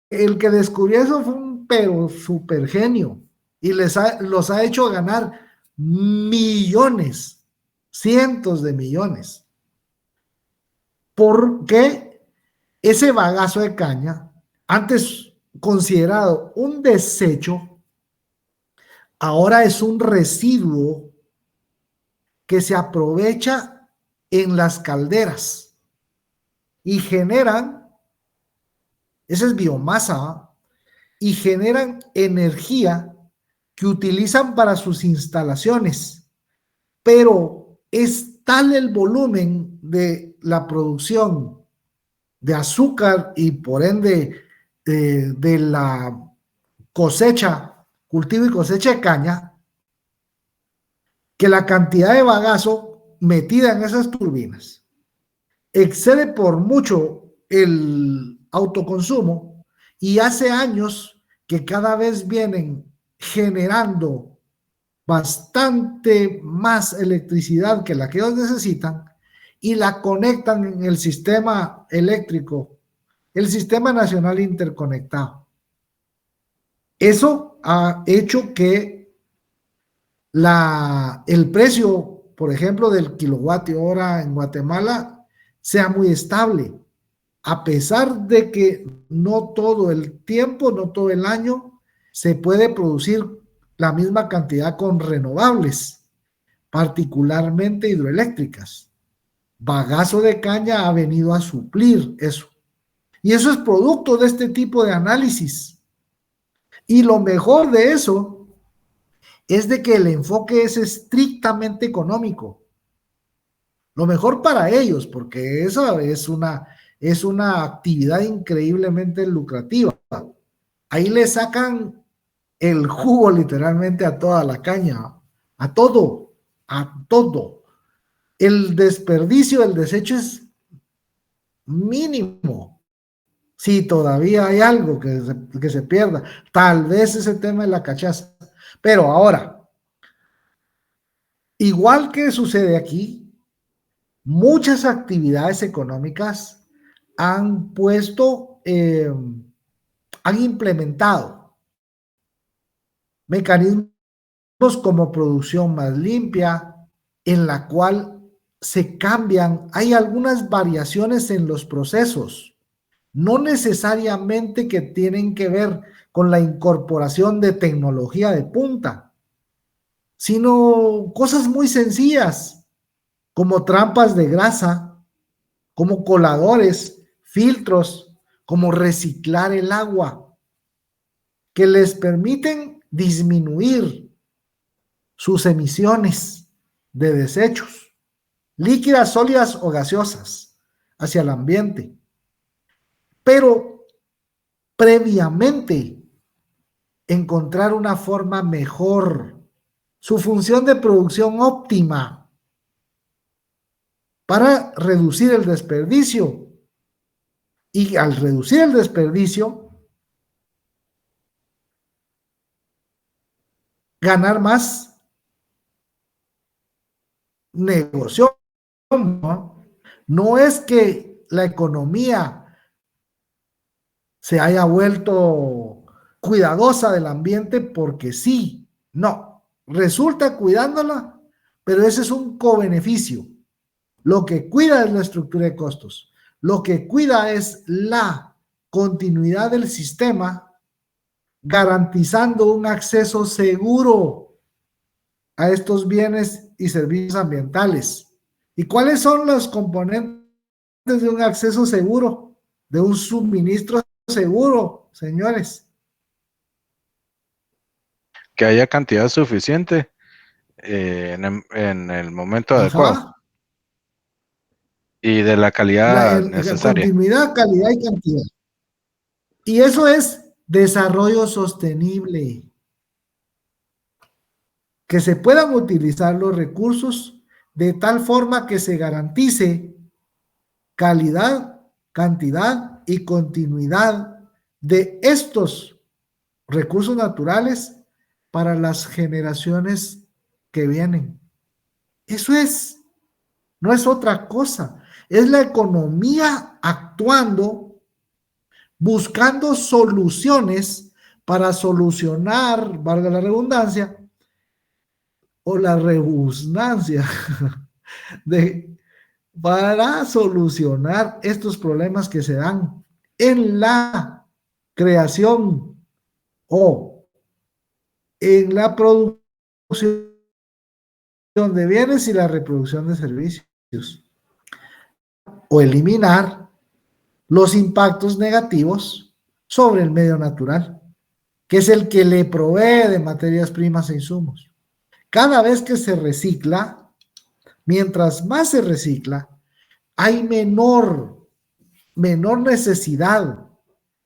descubrió eso fue un pero super genio y los ha hecho ganar millones, cientos de millones. Porque ese bagazo de caña, antes considerado un desecho, ahora es un residuo que se aprovecha en las calderas y generan, esa es biomasa, y generan energía que utilizan para sus instalaciones, pero es tal el volumen de la producción de azúcar y por ende de la cosecha, cultivo y cosecha de caña, que la cantidad de bagazo metida en esas turbinas excede por mucho el autoconsumo, y hace años que cada vez vienen generando bastante más electricidad que la que ellos necesitan y la conectan en el sistema eléctrico, el sistema nacional interconectado. Eso ha hecho que el precio, por ejemplo, del kilovatio hora en Guatemala sea muy estable, a pesar de que no todo el tiempo, no todo el año se puede producir la misma cantidad con renovables, particularmente hidroeléctricas. Bagazo de caña ha venido a suplir eso. Y eso es producto de este tipo de análisis. Y lo mejor de eso es de que el enfoque es estrictamente económico. Lo mejor para ellos, porque eso es una actividad increíblemente lucrativa. Ahí le sacan el jugo literalmente a toda la caña, a todo. El desperdicio, el desecho es mínimo. Si todavía hay algo que se pierda, tal vez ese tema de la cachaza. Pero ahora, igual que sucede aquí, muchas actividades económicas han implementado mecanismos como producción más limpia, en la cual se cambian, hay algunas variaciones en los procesos, no necesariamente que tienen que ver con la incorporación de tecnología de punta, sino cosas muy sencillas, como trampas de grasa, como coladores, filtros, como reciclar el agua, que les permiten disminuir sus emisiones de desechos, líquidas, sólidas o gaseosas, hacia el ambiente. Pero previamente encontrar una forma mejor, su función de producción óptima para reducir el desperdicio. Y al reducir el desperdicio, ganar más negocio, ¿no? No es que la economía se haya vuelto cuidadosa del ambiente porque sí, no, resulta cuidándola, pero ese es un cobeneficio. Lo que cuida es la estructura de costos, lo que cuida es la continuidad del sistema, garantizando un acceso seguro a estos bienes y servicios ambientales. ¿Y cuáles son los componentes de un acceso seguro, de un suministro seguro, señores? Que haya cantidad suficiente en el momento adecuado Ajá. y de la calidad La necesaria. continuidad, calidad y cantidad. Y eso es desarrollo sostenible. Que se puedan utilizar los recursos de tal forma que se garantice calidad, cantidad y continuidad de estos recursos naturales para las generaciones que vienen. Eso es, no es otra cosa. Es la economía actuando, buscando soluciones para solucionar, valga la redundancia, o la rebusnancia para solucionar estos problemas que se dan en la creación o en la producción de bienes y la reproducción de servicios, o eliminar los impactos negativos sobre el medio natural, que es el que le provee de materias primas e insumos. Cada vez que se recicla, mientras más se recicla, hay menor necesidad.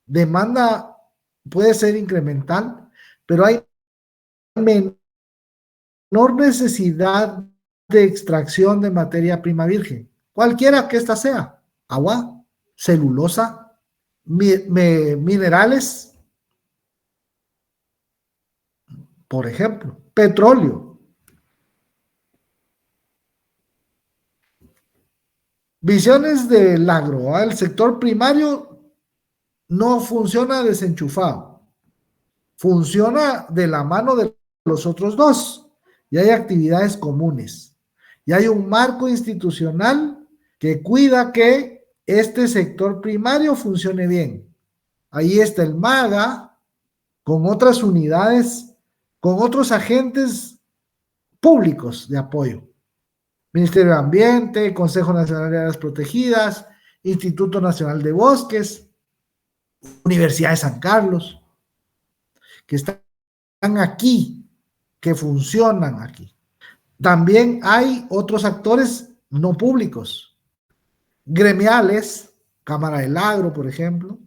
Demanda puede ser incremental, pero hay menor necesidad de extracción de materia prima virgen, cualquiera que ésta sea: agua, celulosa, minerales, por ejemplo, petróleo. Visiones del agro, el sector primario no funciona desenchufado, funciona de la mano de los otros dos, y hay actividades comunes, y hay un marco institucional que cuida que este sector primario funcione bien. Ahí está el MAGA, con otras unidades, con otros agentes públicos de apoyo. Ministerio de Ambiente, Consejo Nacional de Áreas Protegidas, Instituto Nacional de Bosques, Universidad de San Carlos, que están aquí, que funcionan aquí. También hay otros actores no públicos, gremiales, Cámara del Agro, por ejemplo,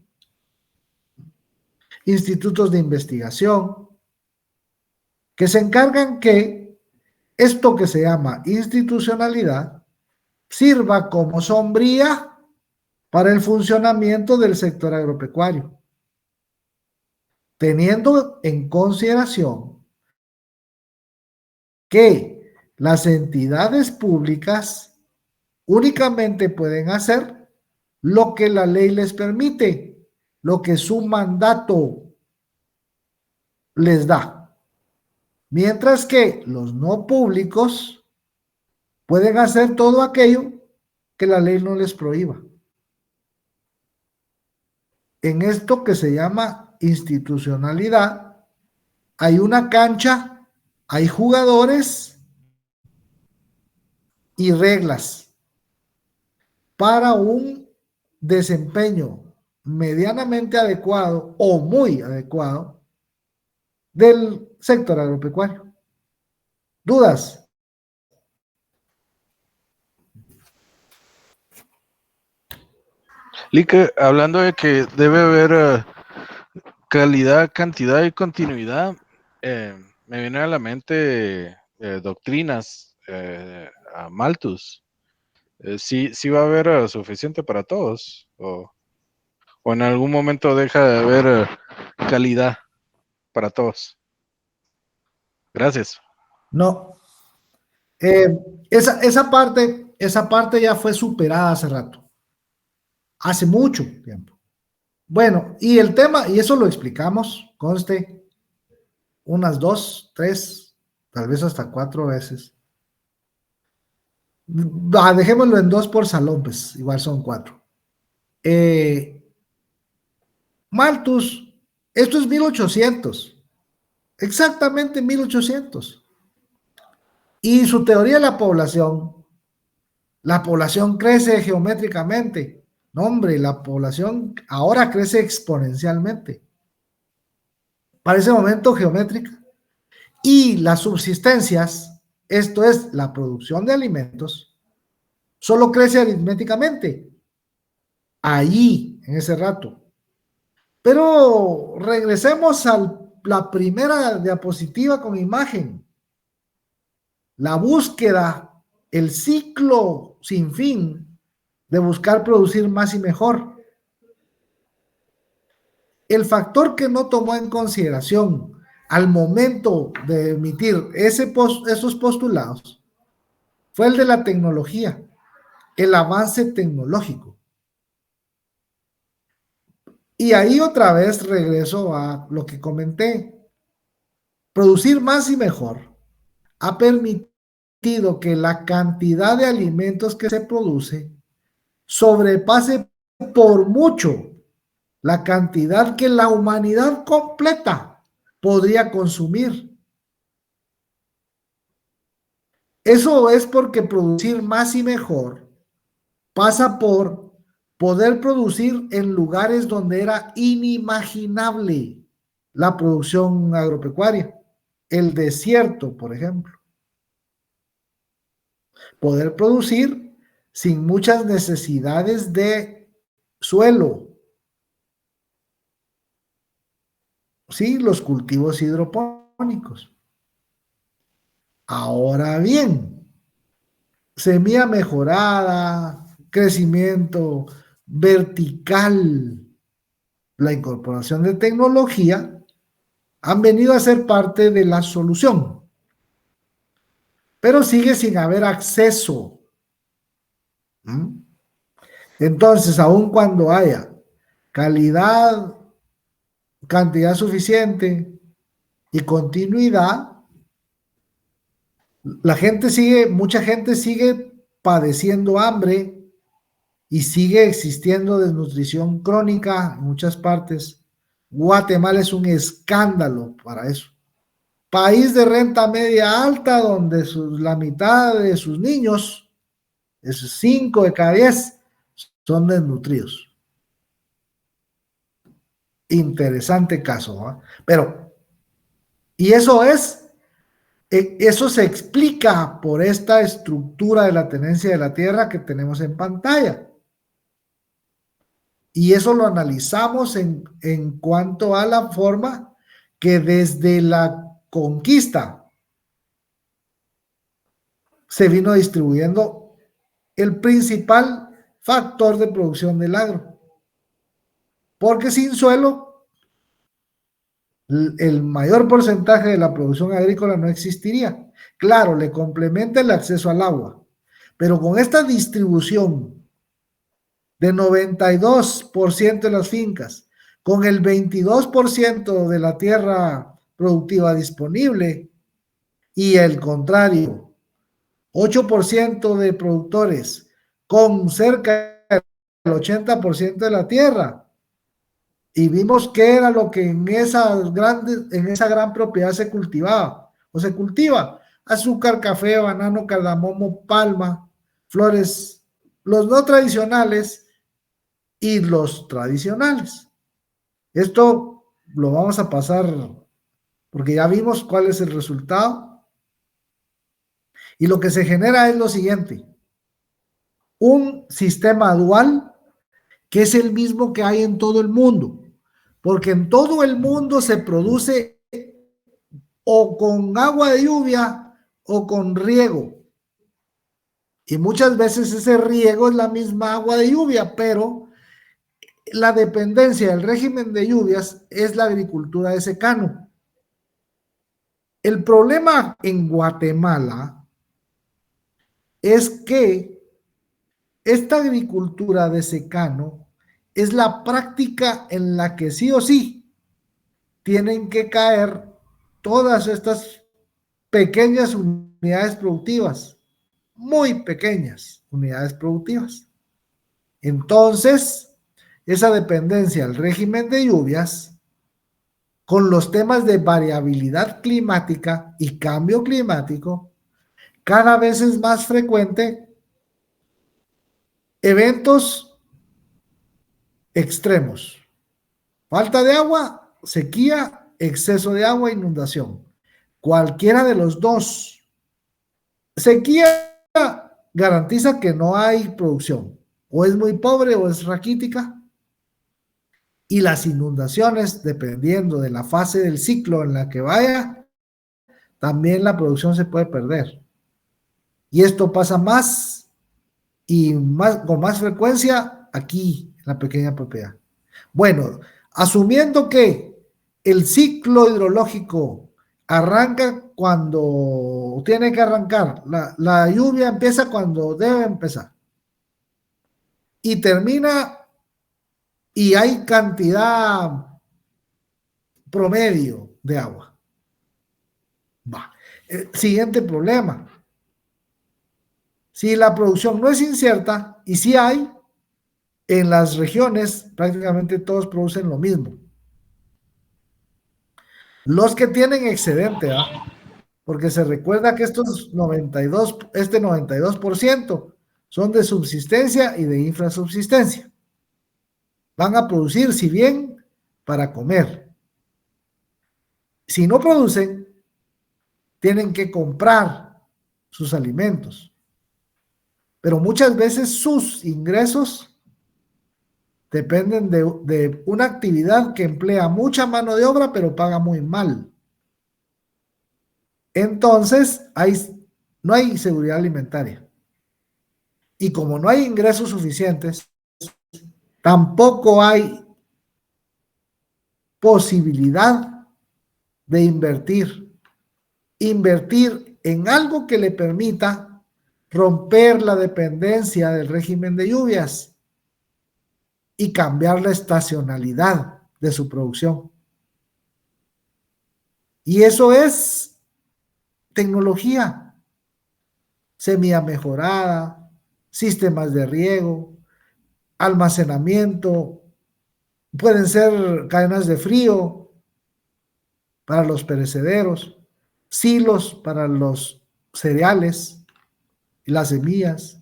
institutos de investigación, que se encargan que esto que se llama institucionalidad sirva como sombría para el funcionamiento del sector agropecuario, teniendo en consideración que las entidades públicas únicamente pueden hacer lo que la ley les permite, lo que su mandato les da, mientras que los no públicos pueden hacer todo aquello que la ley no les prohíba. En esto que se llama institucionalidad, hay una cancha, hay jugadores y reglas para un desempeño medianamente adecuado o muy adecuado del sector agropecuario. ¿Dudas? Lique, hablando de que debe haber calidad, cantidad y continuidad, me viene a la mente doctrinas a Malthus. Sí va a haber suficiente para todos, o en algún momento deja de haber calidad para todos. Gracias. No. Esa parte ya fue superada hace rato. Hace mucho tiempo. Bueno, y el tema, y eso lo explicamos, conste, unas 2, 3, tal vez hasta 4 veces. Dejémoslo en 2 por salón, pues igual son 4. Malthus, esto es 1800, exactamente 1800. Y su teoría de la población crece geométricamente. No, hombre, la población ahora crece exponencialmente. Para ese momento geométrica. Y las subsistencias, esto es la producción de alimentos, solo crece aritméticamente. Allí, en ese rato. Pero regresemos a la primera diapositiva con imagen. La búsqueda, el ciclo sin fin de buscar producir más y mejor. El factor que no tomó en consideración al momento de emitir esos postulados fue el de la tecnología, el avance tecnológico. Y ahí otra vez regreso a lo que comenté. Producir más y mejor ha permitido que la cantidad de alimentos que se produce sobrepase por mucho la cantidad que la humanidad completa podría consumir. Eso es porque producir más y mejor pasa por poder producir en lugares donde era inimaginable la producción agropecuaria. El desierto, por ejemplo. Poder producir sin muchas necesidades de suelo. Sí, los cultivos hidropónicos. Ahora bien, semilla mejorada, crecimiento vertical, la incorporación de tecnología han venido a ser parte de la solución, pero sigue sin haber acceso. Entonces, aun cuando haya calidad, cantidad suficiente y continuidad, mucha gente sigue padeciendo hambre y sigue existiendo desnutrición crónica en muchas partes. Guatemala es un escándalo para eso. País de renta media alta donde la mitad de sus niños, esos 5 de cada 10, son desnutridos. Interesante caso, ¿no? Pero, y eso se explica por esta estructura de la tenencia de la tierra que tenemos en pantalla. Y eso lo analizamos en cuanto a la forma que desde la conquista se vino distribuyendo el principal factor de producción del agro. Porque sin suelo, el mayor porcentaje de la producción agrícola no existiría. Claro, le complementa el acceso al agua, pero con esta distribución de 92% de las fincas, con el 22% de la tierra productiva disponible, y el contrario, 8% de productores con cerca del 80% de la tierra, y vimos qué era lo que en esa gran propiedad se cultivaba, o se cultiva: azúcar, café, banano, cardamomo, palma, flores, los no tradicionales y los tradicionales. Esto lo vamos a pasar porque ya vimos cuál es el resultado. Y lo que se genera es lo siguiente: un sistema dual que es el mismo que hay en todo el mundo, porque en todo el mundo se produce o con agua de lluvia o con riego. Y muchas veces ese riego es la misma agua de lluvia, pero la dependencia del régimen de lluvias es la agricultura de secano. El problema en Guatemala es que esta agricultura de secano es la práctica en la que sí o sí tienen que caer todas estas pequeñas unidades productivas, muy pequeñas unidades productivas. Entonces, esa dependencia al régimen de lluvias, con los temas de variabilidad climática y cambio climático, cada vez es más frecuente eventos extremos. Falta de agua, sequía, exceso de agua, inundación. Cualquiera de los dos. Sequía garantiza que no hay producción. O es muy pobre o es raquítica. Y las inundaciones, dependiendo de la fase del ciclo en la que vaya, también la producción se puede perder. Y esto pasa más y con más frecuencia aquí, en la pequeña propiedad. Bueno, asumiendo que el ciclo hidrológico arranca cuando tiene que arrancar, la lluvia empieza cuando debe empezar y termina y hay cantidad promedio de agua. Siguiente problema. Si la producción no es incierta, y si hay, en las regiones prácticamente todos producen lo mismo. Los que tienen excedente, porque se recuerda que este 92% son de subsistencia y de infrasubsistencia. Van a producir, si bien, para comer. Si no producen, tienen que comprar sus alimentos. Pero muchas veces sus ingresos dependen de una actividad que emplea mucha mano de obra, pero paga muy mal. Entonces, no hay seguridad alimentaria. Y como no hay ingresos suficientes, tampoco hay posibilidad de invertir en algo que le permita romper la dependencia del régimen de lluvias y cambiar la estacionalidad de su producción. Y eso es tecnología, semilla mejorada, sistemas de riego, almacenamiento, pueden ser cadenas de frío para los perecederos, silos para los cereales y las semillas.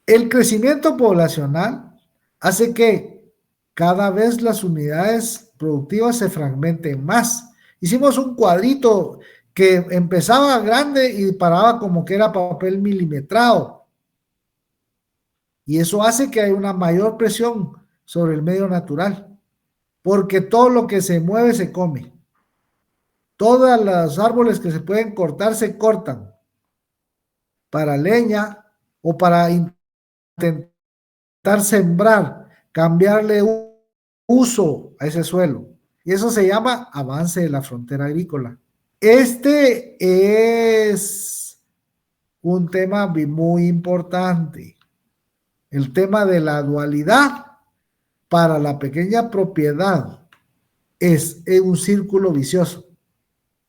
El crecimiento poblacional hace que cada vez las unidades productivas se fragmenten más. Hicimos un cuadrito que empezaba grande y paraba como que era papel milimetrado. Y eso hace que haya una mayor presión sobre el medio natural, porque todo lo que se mueve se come. Todos los árboles que se pueden cortar se cortan para leña o para intentar sembrar, cambiarle uso a ese suelo. Y eso se llama avance de la frontera agrícola. Este es un tema muy importante. El tema de la dualidad para la pequeña propiedad es un círculo vicioso.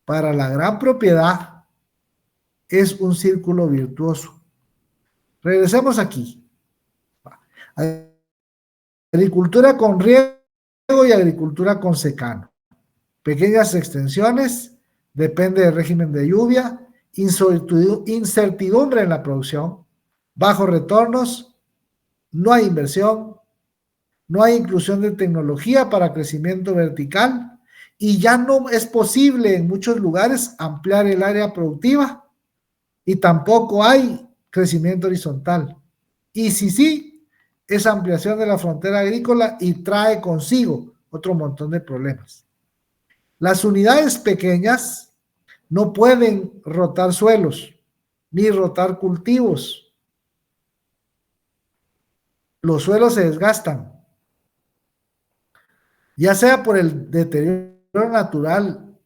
Para la gran propiedad es un círculo virtuoso. Regresemos aquí. Agricultura con riego y agricultura con secano. Pequeñas extensiones, depende del régimen de lluvia, incertidumbre en la producción, bajos retornos, no hay inversión, no hay inclusión de tecnología para crecimiento vertical y ya no es posible en muchos lugares ampliar el área productiva y tampoco hay crecimiento horizontal. Y si sí, esa ampliación de la frontera agrícola y trae consigo otro montón de problemas. Las unidades pequeñas no pueden rotar suelos ni rotar cultivos. Los suelos se desgastan, ya sea por el deterioro natural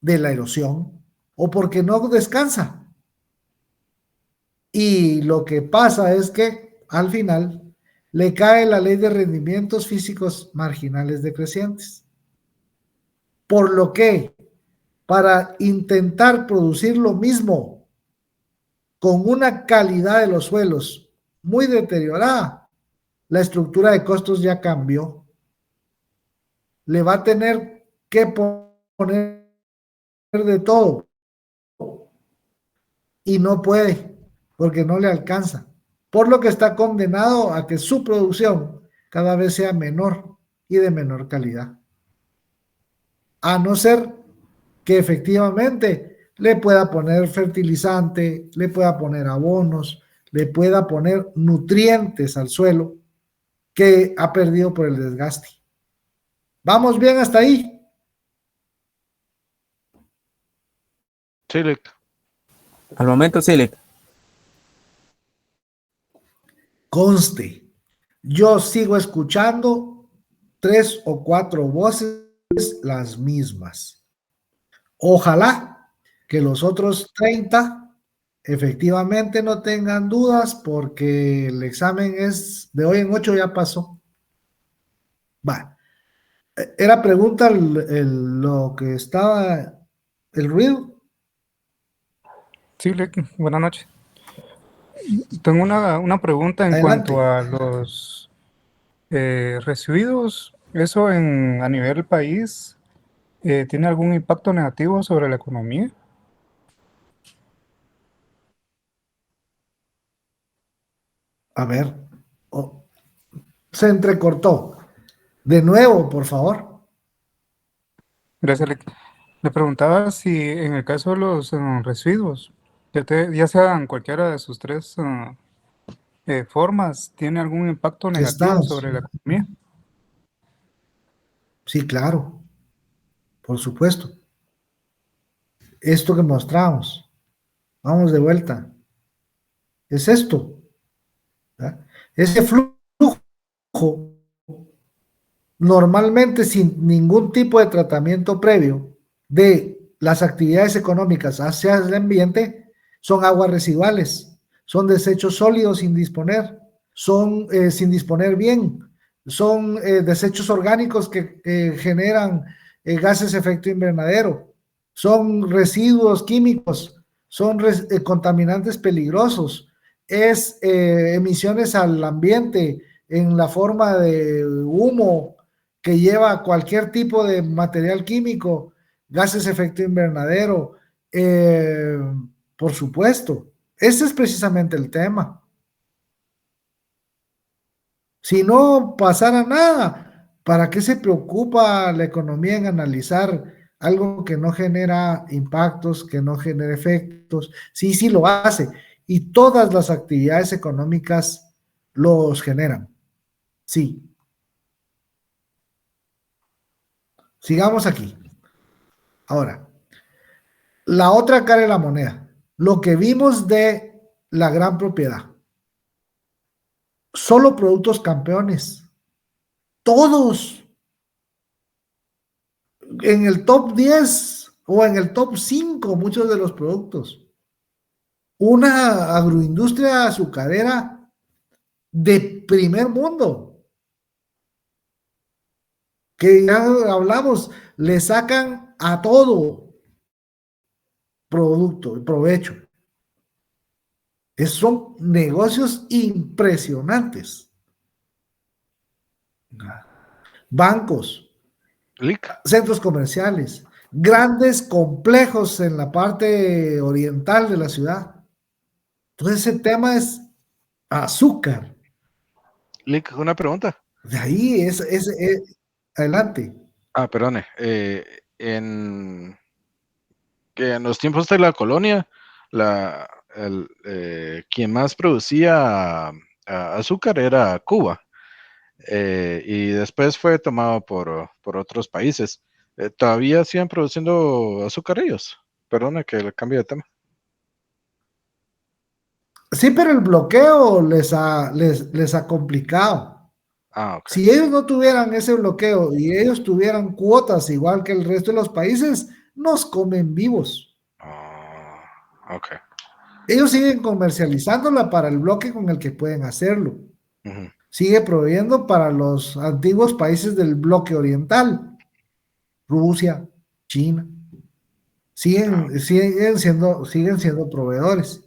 de la erosión o porque no descansa. Y lo que pasa es que al final le cae la ley de rendimientos físicos marginales decrecientes. Por lo que, para intentar producir lo mismo con una calidad de los suelos muy deteriorada, la estructura de costos ya cambió. Le va a tener que poner de todo y no puede porque no le alcanza, por lo que está condenado a que su producción cada vez sea menor y de menor calidad, a no ser que efectivamente le pueda poner fertilizante, le pueda poner abonos, le pueda poner nutrientes al suelo que ha perdido por el desgaste. ¿Vamos bien hasta ahí? Sí, Lick. Al momento sí, Lick. Conste, yo sigo escuchando 3 o 4 voces las mismas. Ojalá que los otros 30 efectivamente no tengan dudas porque el examen es de hoy en 8 ya pasó. Va. Era pregunta lo que estaba el ruido. Sí, buenas noches. Tengo una pregunta en Adelante. cuanto a los residuos. ¿Eso a nivel país tiene algún impacto negativo sobre la economía? A ver, se entrecortó. De nuevo, por favor. Gracias, Lick. Le preguntaba si en el caso de los residuos, ya sean cualquiera de sus tres formas, ¿tiene algún impacto negativo Estados. sobre la economía? Sí, claro. Por supuesto. Esto que mostramos. Vamos de vuelta. Es esto. ¿Verdad? Ese flujo, normalmente sin ningún tipo de tratamiento previo de las actividades económicas hacia el ambiente, son aguas residuales, son desechos sólidos sin disponer, son sin disponer bien, son desechos orgánicos que generan gases de efecto invernadero, son residuos químicos, son contaminantes peligrosos, es emisiones al ambiente en la forma de humo que lleva cualquier tipo de material químico, gases de efecto invernadero, por supuesto. Ese es precisamente el tema. Si no pasara nada, ¿para qué se preocupa la economía en analizar algo que no genera impactos, que no genera efectos? Sí, sí lo hace. Y todas las actividades económicas los generan. Sí. Sigamos aquí. Ahora, la otra cara de la moneda. Lo que vimos de la gran propiedad. Solo productos campeones. Todos. En el top 10 o en el top 5, muchos de los productos. Una agroindustria azucarera de primer mundo. Que ya hablamos, le sacan a todo producto y provecho. Son negocios impresionantes. Bancos, Lick. centros comerciales, grandes complejos en la parte oriental de la ciudad. Entonces ese tema es azúcar. Lick, una pregunta. De ahí es adelante. Perdone. Que en los tiempos de la colonia, quien más producía azúcar era Cuba, y después fue tomado por otros países. ¿Todavía siguen produciendo azúcar ellos? Perdona que le cambie de tema. Sí, pero el bloqueo les ha complicado. Ok. Si ellos no tuvieran ese bloqueo y ellos tuvieran cuotas igual que el resto de los países, nos comen vivos. Ok. Ellos siguen comercializándola para el bloque con el que pueden hacerlo. Ujú. Sigue proveyendo para los antiguos países del bloque oriental, Rusia, China. Siguen siendo proveedores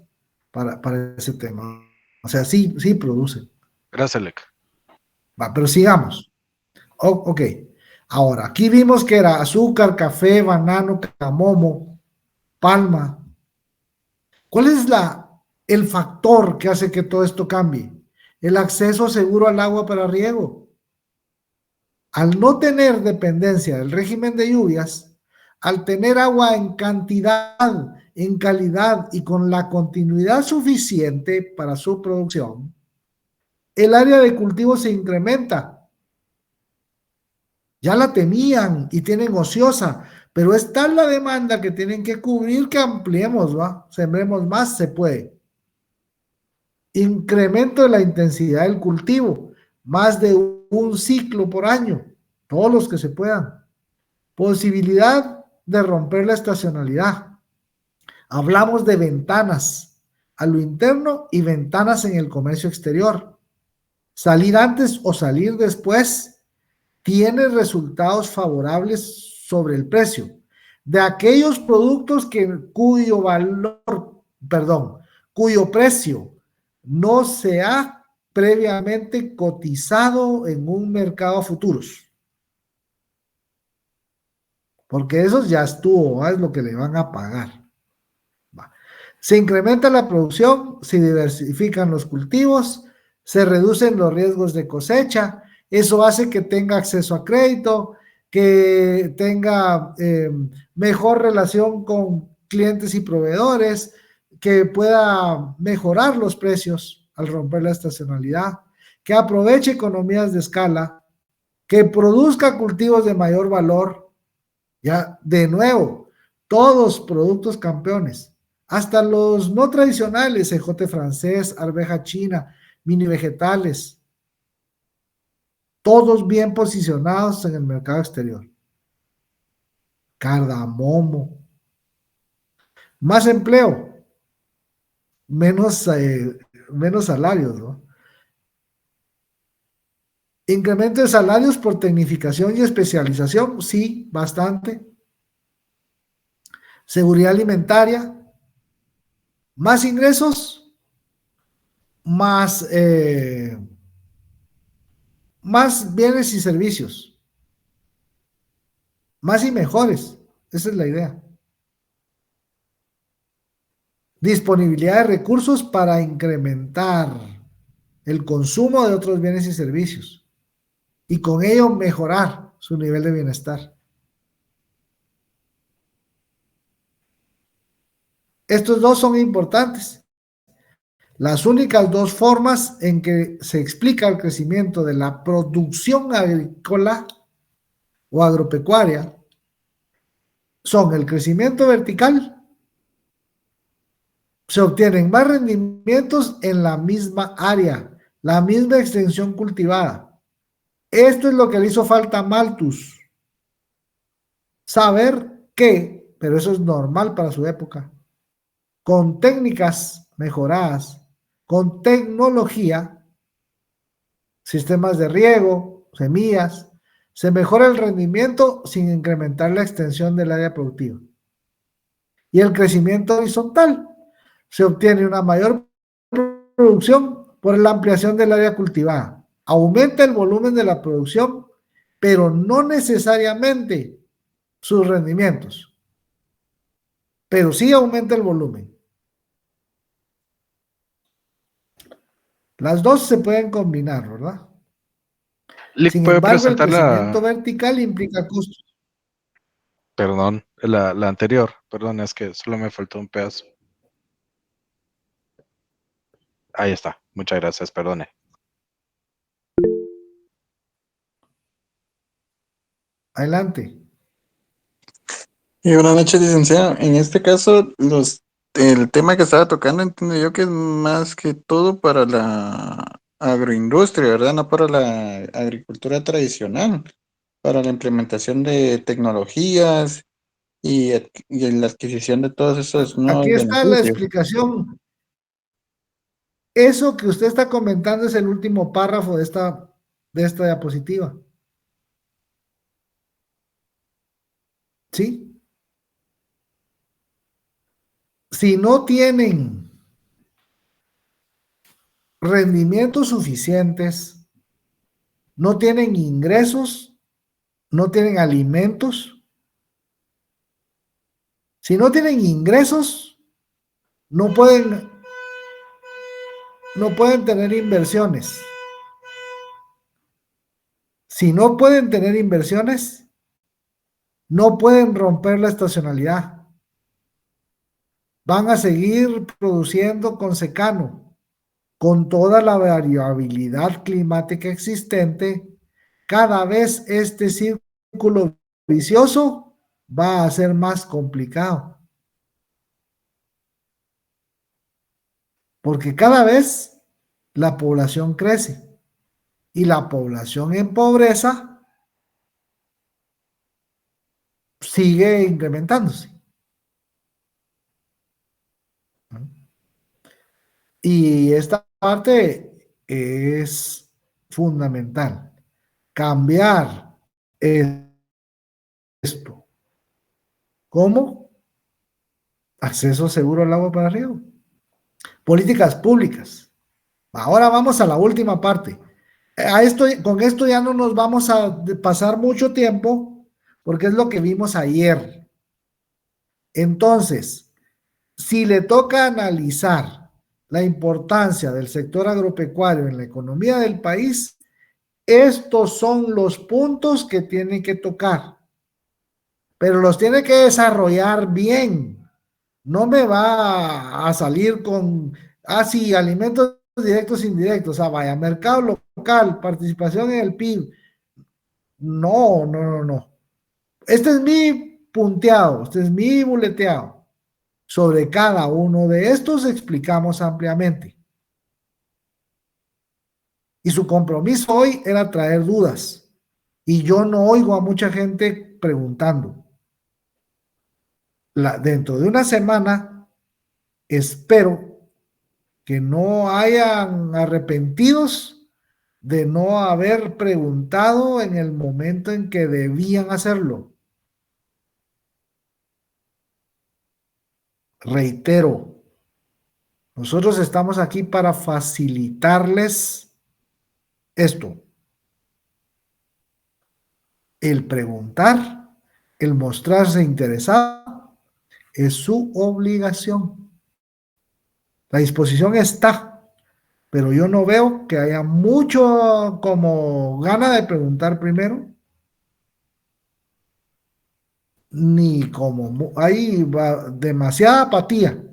para ese tema. O sea, sí producen. Gracias, Lec. Va, pero sigamos. Ok. Ahora, aquí vimos que era azúcar, café, banano, camomo, palma. ¿Cuál es el factor que hace que todo esto cambie? El acceso seguro al agua para riego. Al no tener dependencia del régimen de lluvias, al tener agua en cantidad, en calidad y con la continuidad suficiente para su producción, el área de cultivo se incrementa. Ya la tenían y tienen ociosa, pero es tal la demanda que tienen que cubrir que ampliemos, ¿va? Sembremos más, se puede. Incremento de la intensidad del cultivo, más de un ciclo por año, todos los que se puedan. Posibilidad de romper la estacionalidad. Hablamos de ventanas a lo interno y ventanas en el comercio exterior. Salir antes o salir después tiene resultados favorables sobre el precio de aquellos productos cuyo precio no se ha previamente cotizado en un mercado a futuros. Porque esos ya estuvo, es lo que le van a pagar. Se incrementa la producción, se diversifican los cultivos, se reducen los riesgos de cosecha, eso hace que tenga acceso a crédito, que tenga mejor relación con clientes y proveedores, que pueda mejorar los precios al romper la estacionalidad, que aproveche economías de escala, que produzca cultivos de mayor valor. Ya, de nuevo, todos productos campeones, hasta los no tradicionales, ejote francés, arveja china, mini vegetales, todos bien posicionados en el mercado exterior. Cardamomo. Más empleo, menos salarios, ¿no? Incremento de salarios por tecnificación y especialización, sí, bastante. Seguridad alimentaria, más ingresos, más bienes y servicios, más y mejores, esa es la idea. Disponibilidad de recursos para incrementar el consumo de otros bienes y servicios y con ello mejorar su nivel de bienestar. Estos dos son importantes. Las únicas dos formas en que se explica el crecimiento de la producción agrícola o agropecuaria son el crecimiento vertical. Se obtienen más rendimientos en la misma área, la misma extensión cultivada. Esto es lo que le hizo falta a Malthus. Saber que, pero eso es normal para su época, con técnicas mejoradas, con tecnología, sistemas de riego, semillas, se mejora el rendimiento sin incrementar la extensión del área productiva. Y el crecimiento horizontal, se obtiene una mayor producción por la ampliación del área cultivada. Aumenta el volumen de la producción, pero no necesariamente sus rendimientos. Pero sí aumenta el volumen. Las dos se pueden combinar, ¿verdad? Lick Sin puede embargo, el presentar crecimiento vertical implica costos. Perdón, la anterior, perdón, es que solo me faltó un pedazo. Ahí está. Muchas gracias, perdone. Adelante. Y buenas noches, licenciado. En este caso, el tema que estaba tocando, entiendo yo que es más que todo para la agroindustria, ¿verdad? No para la agricultura tradicional, para la implementación de tecnologías y la adquisición de todos esos nuevos Aquí está la beneficios. explicación. Eso que usted está comentando es el último párrafo de esta diapositiva. ¿Sí? Si no tienen rendimientos suficientes, no tienen ingresos, no tienen alimentos. Si no tienen ingresos, no pueden tener inversiones. Si no pueden tener inversiones, no pueden romper la estacionalidad. Van a seguir produciendo con secano, con toda la variabilidad climática existente. Cada vez este círculo vicioso va a ser más complicado. Porque cada vez la población crece y la población en pobreza sigue incrementándose. Y esta parte es fundamental. Cambiar esto. ¿Cómo? Acceso seguro al agua para riego. Políticas públicas. Ahora vamos a la última parte. Con esto ya no nos vamos a pasar mucho tiempo porque es lo que vimos ayer. Entonces, si le toca analizar la importancia del sector agropecuario en la economía del país, estos son los puntos que tiene que tocar, pero los tiene que desarrollar bien. No me va a salir con, sí, alimentos directos e indirectos, vaya, mercado local, participación en el PIB. No, no, no, no. Este es mi punteado, este es mi buleteado. Sobre cada uno de estos explicamos ampliamente. Y su compromiso hoy era traer dudas. Y yo no oigo a mucha gente preguntando. Dentro de una semana, espero que no hayan arrepentidos de no haber preguntado en el momento en que debían hacerlo. Reitero, nosotros estamos aquí para facilitarles esto. El preguntar, el mostrarse interesado, es su obligación. La disposición está, pero yo no veo que haya mucho como gana de preguntar primero, ni como hay demasiada apatía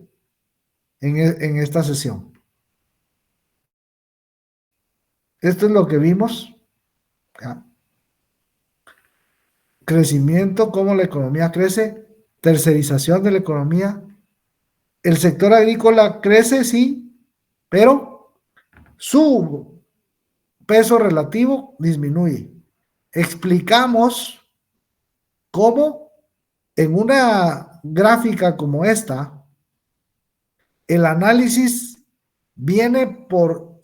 en esta sesión. Esto es lo que vimos. ¿Ya? Crecimiento, cómo la economía crece, tercerización de la economía. El sector agrícola crece, sí, pero su peso relativo disminuye. Explicamos cómo en una gráfica como esta, el análisis viene por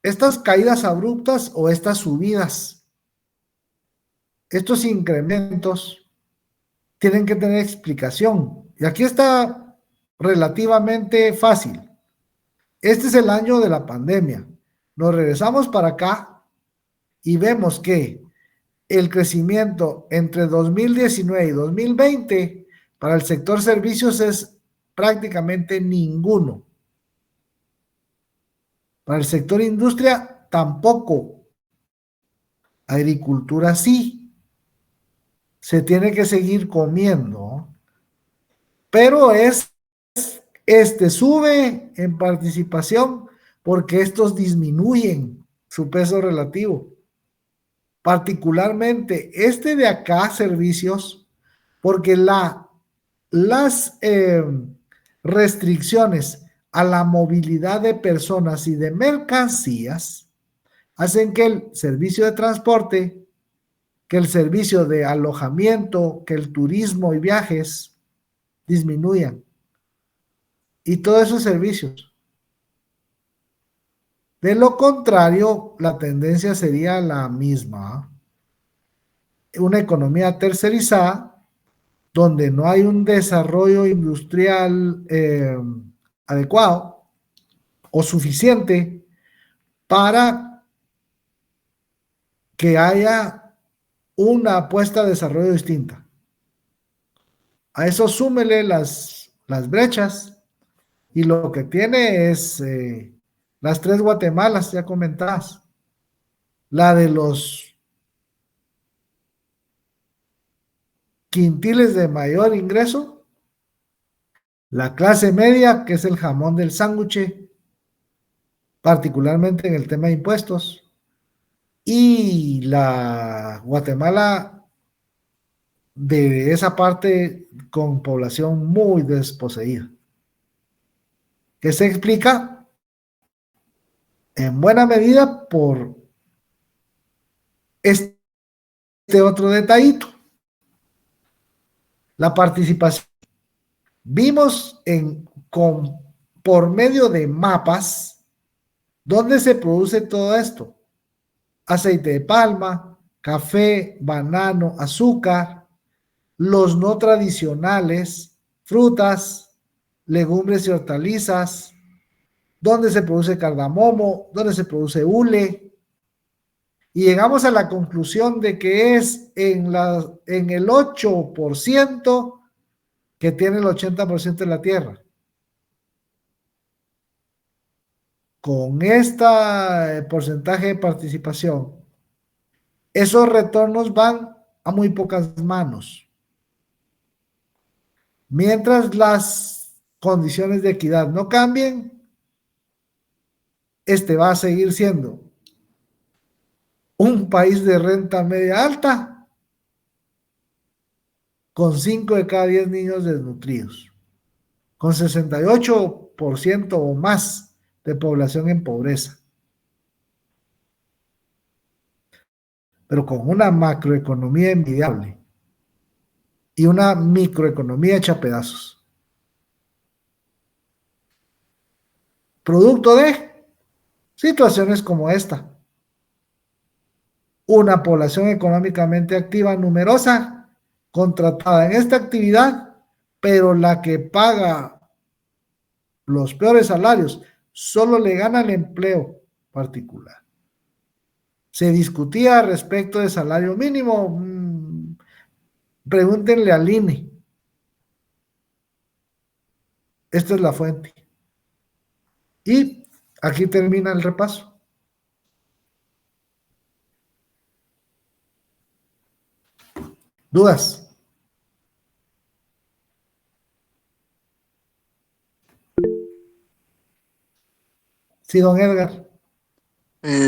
estas caídas abruptas o estas subidas. Estos incrementos tienen que tener explicación. Y aquí está relativamente fácil. Este es el año de la pandemia. Nos regresamos para acá y vemos que el crecimiento entre 2019 y 2020 para el sector servicios es prácticamente ninguno. Para el sector industria tampoco. Agricultura sí. Se tiene que seguir comiendo. Pero sube en participación porque estos disminuyen su peso relativo. Particularmente este de acá, servicios, porque las restricciones a la movilidad de personas y de mercancías hacen que el servicio de transporte, que el servicio de alojamiento, que el turismo y viajes disminuyan. Y todos esos servicios. De lo contrario, la tendencia sería la misma. Una economía tercerizada, donde no hay un desarrollo industrial adecuado o suficiente para que haya una apuesta de desarrollo distinta. A eso súmele las brechas, y lo que tiene es las 3 Guatemalas, ya comentadas. La de los quintiles de mayor ingreso, la clase media, que es el jamón del sándwich, particularmente en el tema de impuestos, y la Guatemala de esa parte con población muy desposeída, que se explica en buena medida por este otro detallito. La participación. Vimos por medio de mapas dónde se produce todo esto. Aceite de palma, café, banano, azúcar, los no tradicionales, frutas, legumbres y hortalizas, dónde se produce cardamomo, dónde se produce hule, y llegamos a la conclusión de que es en el 8% que tiene el 80% de la tierra. Con este porcentaje de participación, esos retornos van a muy pocas manos. Mientras las condiciones de equidad no cambien, este va a seguir siendo un país de renta media alta con 5 de cada 10 niños desnutridos, con 68% o más de población en pobreza, pero con una macroeconomía envidiable y una microeconomía hecha a pedazos. Producto de situaciones como esta. Una población económicamente activa numerosa, contratada en esta actividad, pero la que paga los peores salarios solo le gana el empleo particular. Se discutía respecto de salario mínimo. Pregúntenle al INE. Esta es la fuente. Y aquí termina el repaso. ¿Dudas? Sí, don Edgar.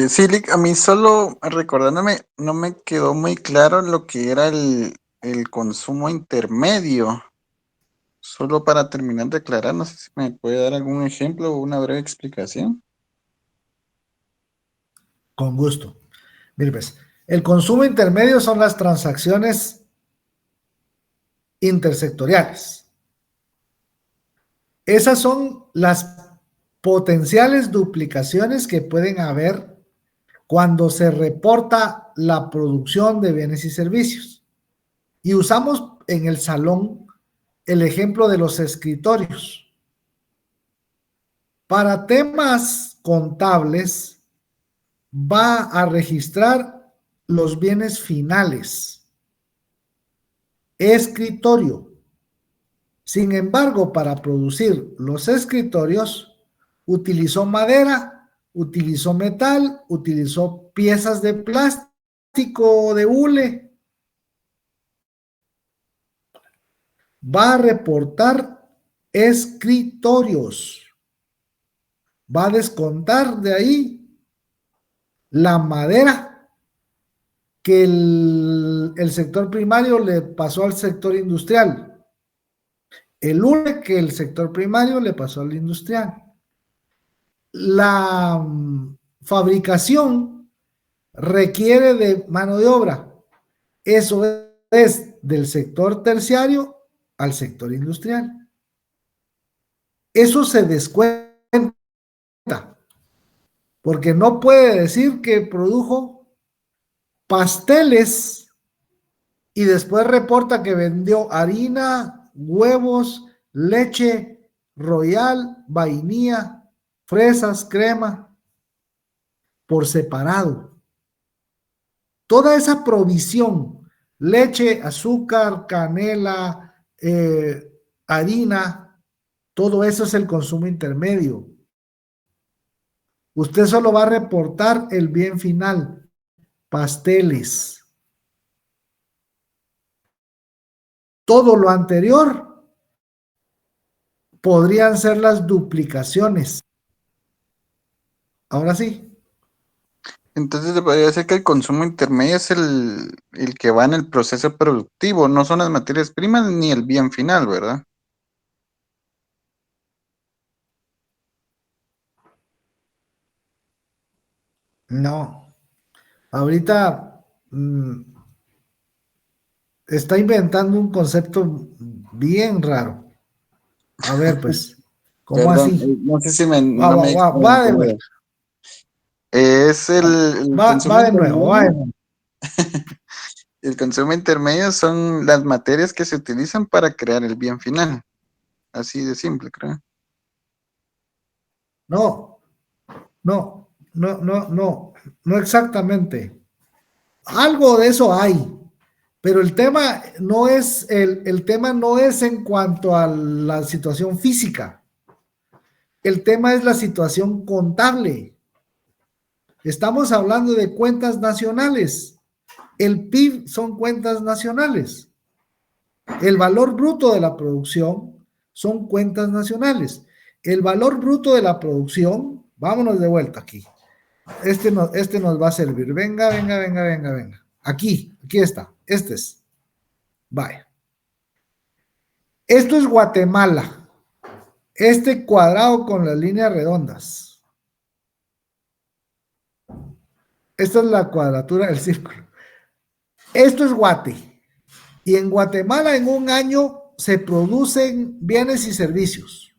Sí, Lick, a mí solo recordándome, no me quedó muy claro lo que era el consumo intermedio. Solo para terminar de aclarar, no sé si me puede dar algún ejemplo o una breve explicación. Con gusto. Mire, pues, el consumo intermedio son las transacciones intersectoriales. Esas son las potenciales duplicaciones que pueden haber cuando se reporta la producción de bienes y servicios. Y usamos en el salón el ejemplo de los escritorios. Para temas contables, va a registrar los bienes finales. Escritorio. Sin embargo, para producir los escritorios, utilizó madera, utilizó metal, utilizó piezas de plástico, de hule. Va a reportar escritorios. va a descontar de ahí la madera que el sector primario le pasó al sector industrial, el hule que el sector primario le pasó al industrial. La fabricación requiere de mano de obra. Eso es del sector terciario al sector industrial. Eso se descuenta, porque no puede decir que produjo pasteles y después reporta que vendió harina, huevos, leche, royal, vainilla, fresas, crema, por separado. Toda esa provisión, leche, azúcar, canela, harina, todo eso es el consumo intermedio. Usted solo va a reportar el bien final, pasteles. Todo lo anterior podrían ser las duplicaciones. Ahora sí. Entonces se podría decir que el consumo intermedio es el que va en el proceso productivo, no son las materias primas ni el bien final, ¿verdad? No. Ahorita está inventando un concepto bien raro. A ver, pues, ¿cómo Perdón, así? no sé si me, Va, no me va de nuevo. Es el consumo Va de nuevo, va de intermedio. nuevo. El consumo intermedio son las materias que se utilizan para crear el bien final. Así de simple, creo. No, no exactamente. Algo de eso hay, pero el tema no es, el tema no es en cuanto a la situación física. El tema es la situación contable. Estamos hablando de cuentas nacionales. El PIB son cuentas nacionales. El valor bruto de la producción son cuentas nacionales. El valor bruto de la producción, vámonos de vuelta aquí. Este nos va a servir. Venga. Aquí está. Este es. Vaya. Esto es Guatemala. Este cuadrado con las líneas redondas. Esta es la cuadratura del círculo. Esto es Guate. Y en Guatemala en un año se producen bienes y servicios.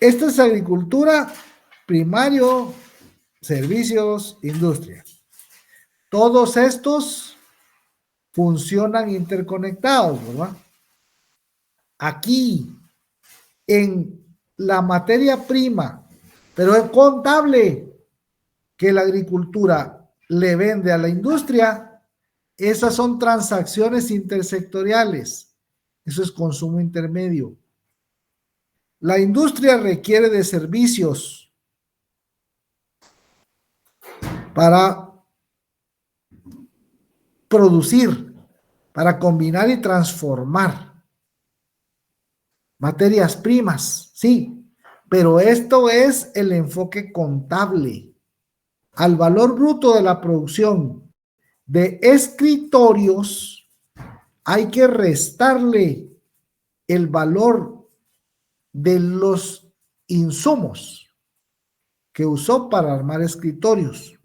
Esta es agricultura, primario, servicios, industria. Todos estos funcionan interconectados, ¿verdad? Aquí, en la materia prima, pero es contable que la agricultura le vende a la industria, esas son transacciones intersectoriales. Eso es consumo intermedio. La industria requiere de servicios para producir, para combinar y transformar materias primas, sí, pero esto es el enfoque contable. Al valor bruto de la producción de escritorios hay que restarle el valor de los insumos que usó para armar escritorios,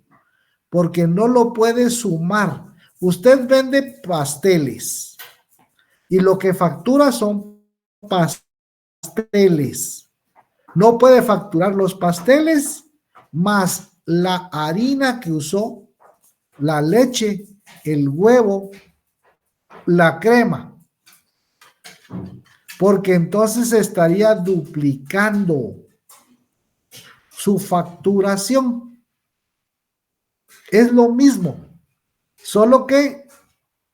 porque no lo puede sumar. Usted vende pasteles y lo que factura son pasteles. No puede facturar los pasteles más la harina que usó, la leche, el huevo, la crema, porque entonces estaría duplicando su facturación. Es lo mismo, solo que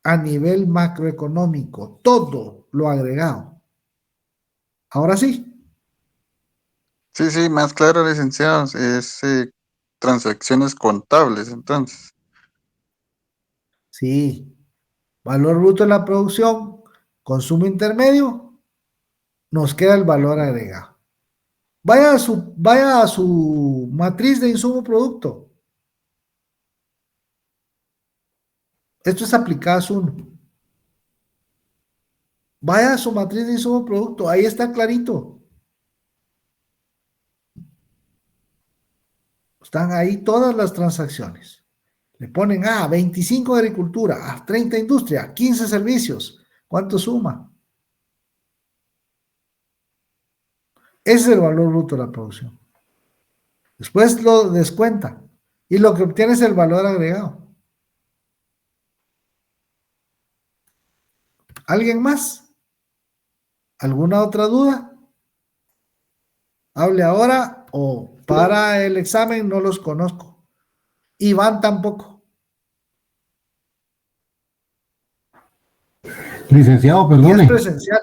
a nivel macroeconómico, todo lo agregado. Ahora sí. Sí, más claro, licenciado. Es transacciones contables, entonces. Sí, valor bruto de la producción consumo intermedio, nos queda el valor agregado. Vaya a su matriz de insumo producto. Esto es aplicado 1. Vaya a su matriz de insumo producto, ahí está clarito. Están ahí todas las transacciones. Le ponen 25 agricultura, 30 industria, 15 servicios. ¿Cuánto suma? Ese es el valor bruto de la producción. Después lo descuenta y lo que obtiene es el valor agregado. ¿Alguien más? ¿Alguna otra duda? Hable ahora o para el examen no los conozco. Iván tampoco. Licenciado, Y perdone. es presencial.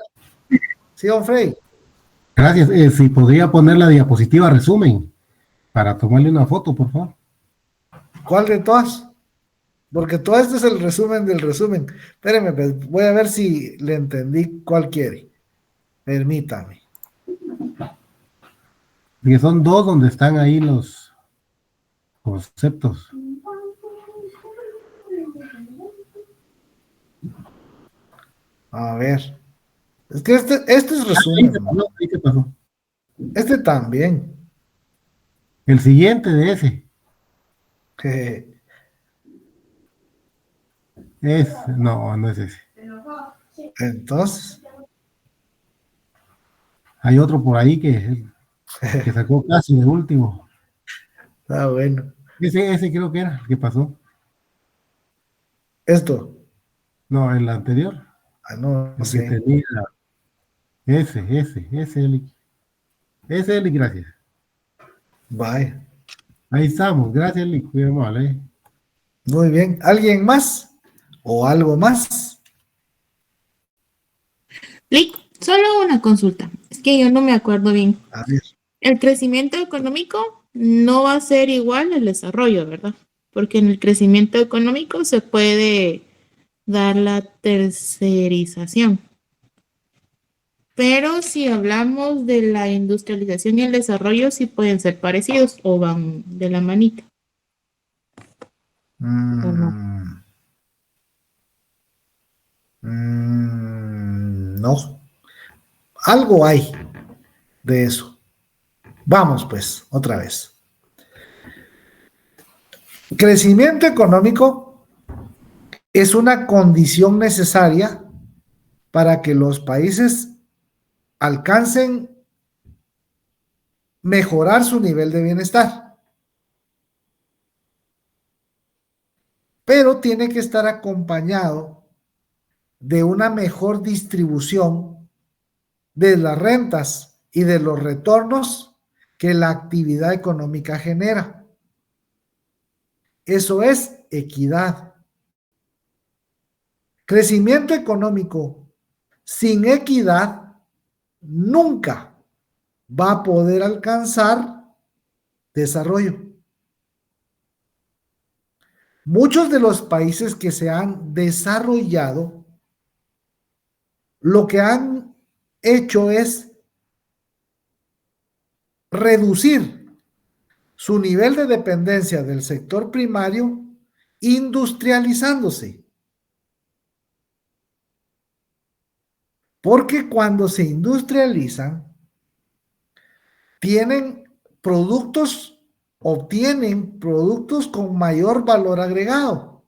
Sí, don Frey. Gracias. Si podría poner la diapositiva resumen para tomarle una foto, por favor. ¿Cuál de todas? Porque todo esto es el resumen del resumen. Espérenme, pues, voy a ver si le entendí cuál quiere. Permítame. Que son 2 donde están ahí los conceptos. A ver. Es que este es resumen. ¿No? Ahí se pasó. Este también. El siguiente de ese. No es ese. Entonces. Hay otro por ahí que sacó casi de último. Está bueno. Ese creo que era el que pasó. Esto. No, el anterior. No El sé. que tenía. Ese, Eli, gracias. Vaya. Ahí estamos, gracias, Eli. Muy amable. Muy bien. ¿Alguien más? ¿O algo más? Lick, solo una consulta. Es que yo no me acuerdo bien. A ver. El crecimiento económico no va a ser igual al desarrollo, ¿verdad? Porque en el crecimiento económico se puede dar la tercerización. Pero si hablamos de la industrialización y el desarrollo, sí pueden ser parecidos o van de la manita. No. Algo hay de eso. Vamos pues, otra vez. Crecimiento económico es una condición necesaria para que los países alcancen mejorar su nivel de bienestar. Pero tiene que estar acompañado de una mejor distribución de las rentas y de los retornos que la actividad económica genera. Eso es equidad. Crecimiento económico sin equidad nunca va a poder alcanzar desarrollo. Muchos de los países que se han desarrollado, lo que han hecho es reducir su nivel de dependencia del sector primario industrializándose. Porque cuando se industrializan, obtienen productos con mayor valor agregado,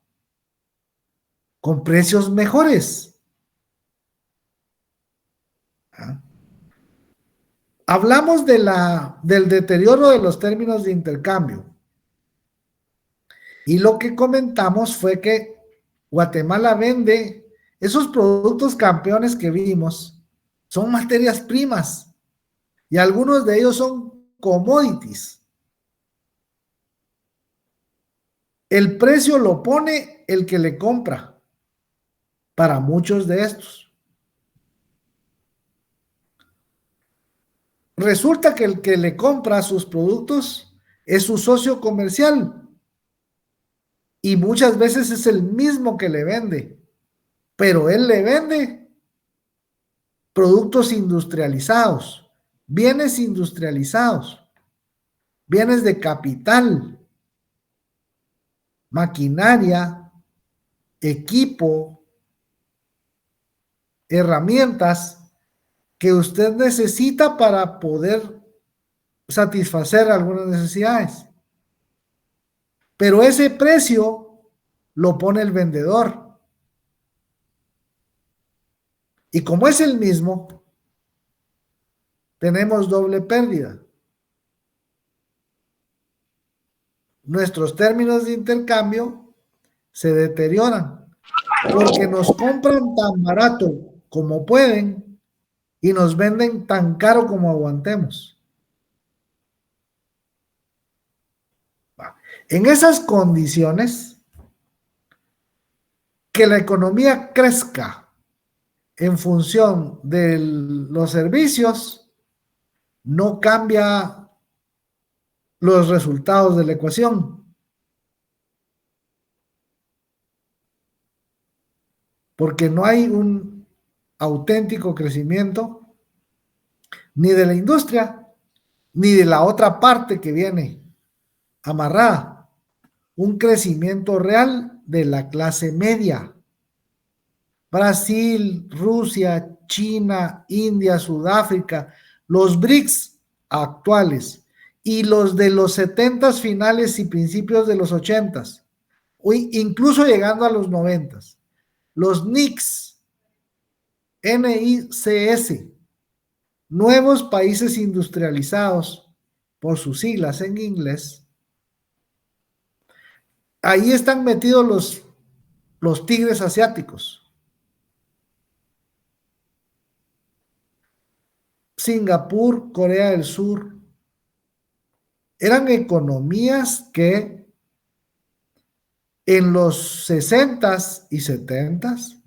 con precios mejores. Hablamos del deterioro de los términos de intercambio. Y lo que comentamos fue que Guatemala vende esos productos campeones que vimos, son materias primas y algunos de ellos son commodities. El precio lo pone el que le compra para muchos de estos. Resulta que el que le compra sus productos es su socio comercial y muchas veces es el mismo que le vende, pero él le vende productos industrializados, bienes industrializados, bienes de capital, maquinaria, equipo, herramientas que usted necesita para poder satisfacer algunas necesidades. Pero ese precio lo pone el vendedor. Y como es el mismo, tenemos doble pérdida. Nuestros términos de intercambio se deterioran porque nos compran tan barato como pueden y nos venden tan caro como aguantemos. En esas condiciones, que la economía crezca en función de los servicios no cambia los resultados de la ecuación. Porque no hay un auténtico crecimiento ni de la industria ni de la otra parte que viene amarrada. Un crecimiento real de la clase media. Brasil, Rusia, China, India, Sudáfrica, los BRICS actuales y los de los 70s finales y principios de los 80s, incluso llegando a los 90s. Los NICS, NICS, nuevos países industrializados, por sus siglas en inglés. Ahí están metidos los tigres asiáticos. Singapur, Corea del Sur. Eran economías que en los 60s y 70s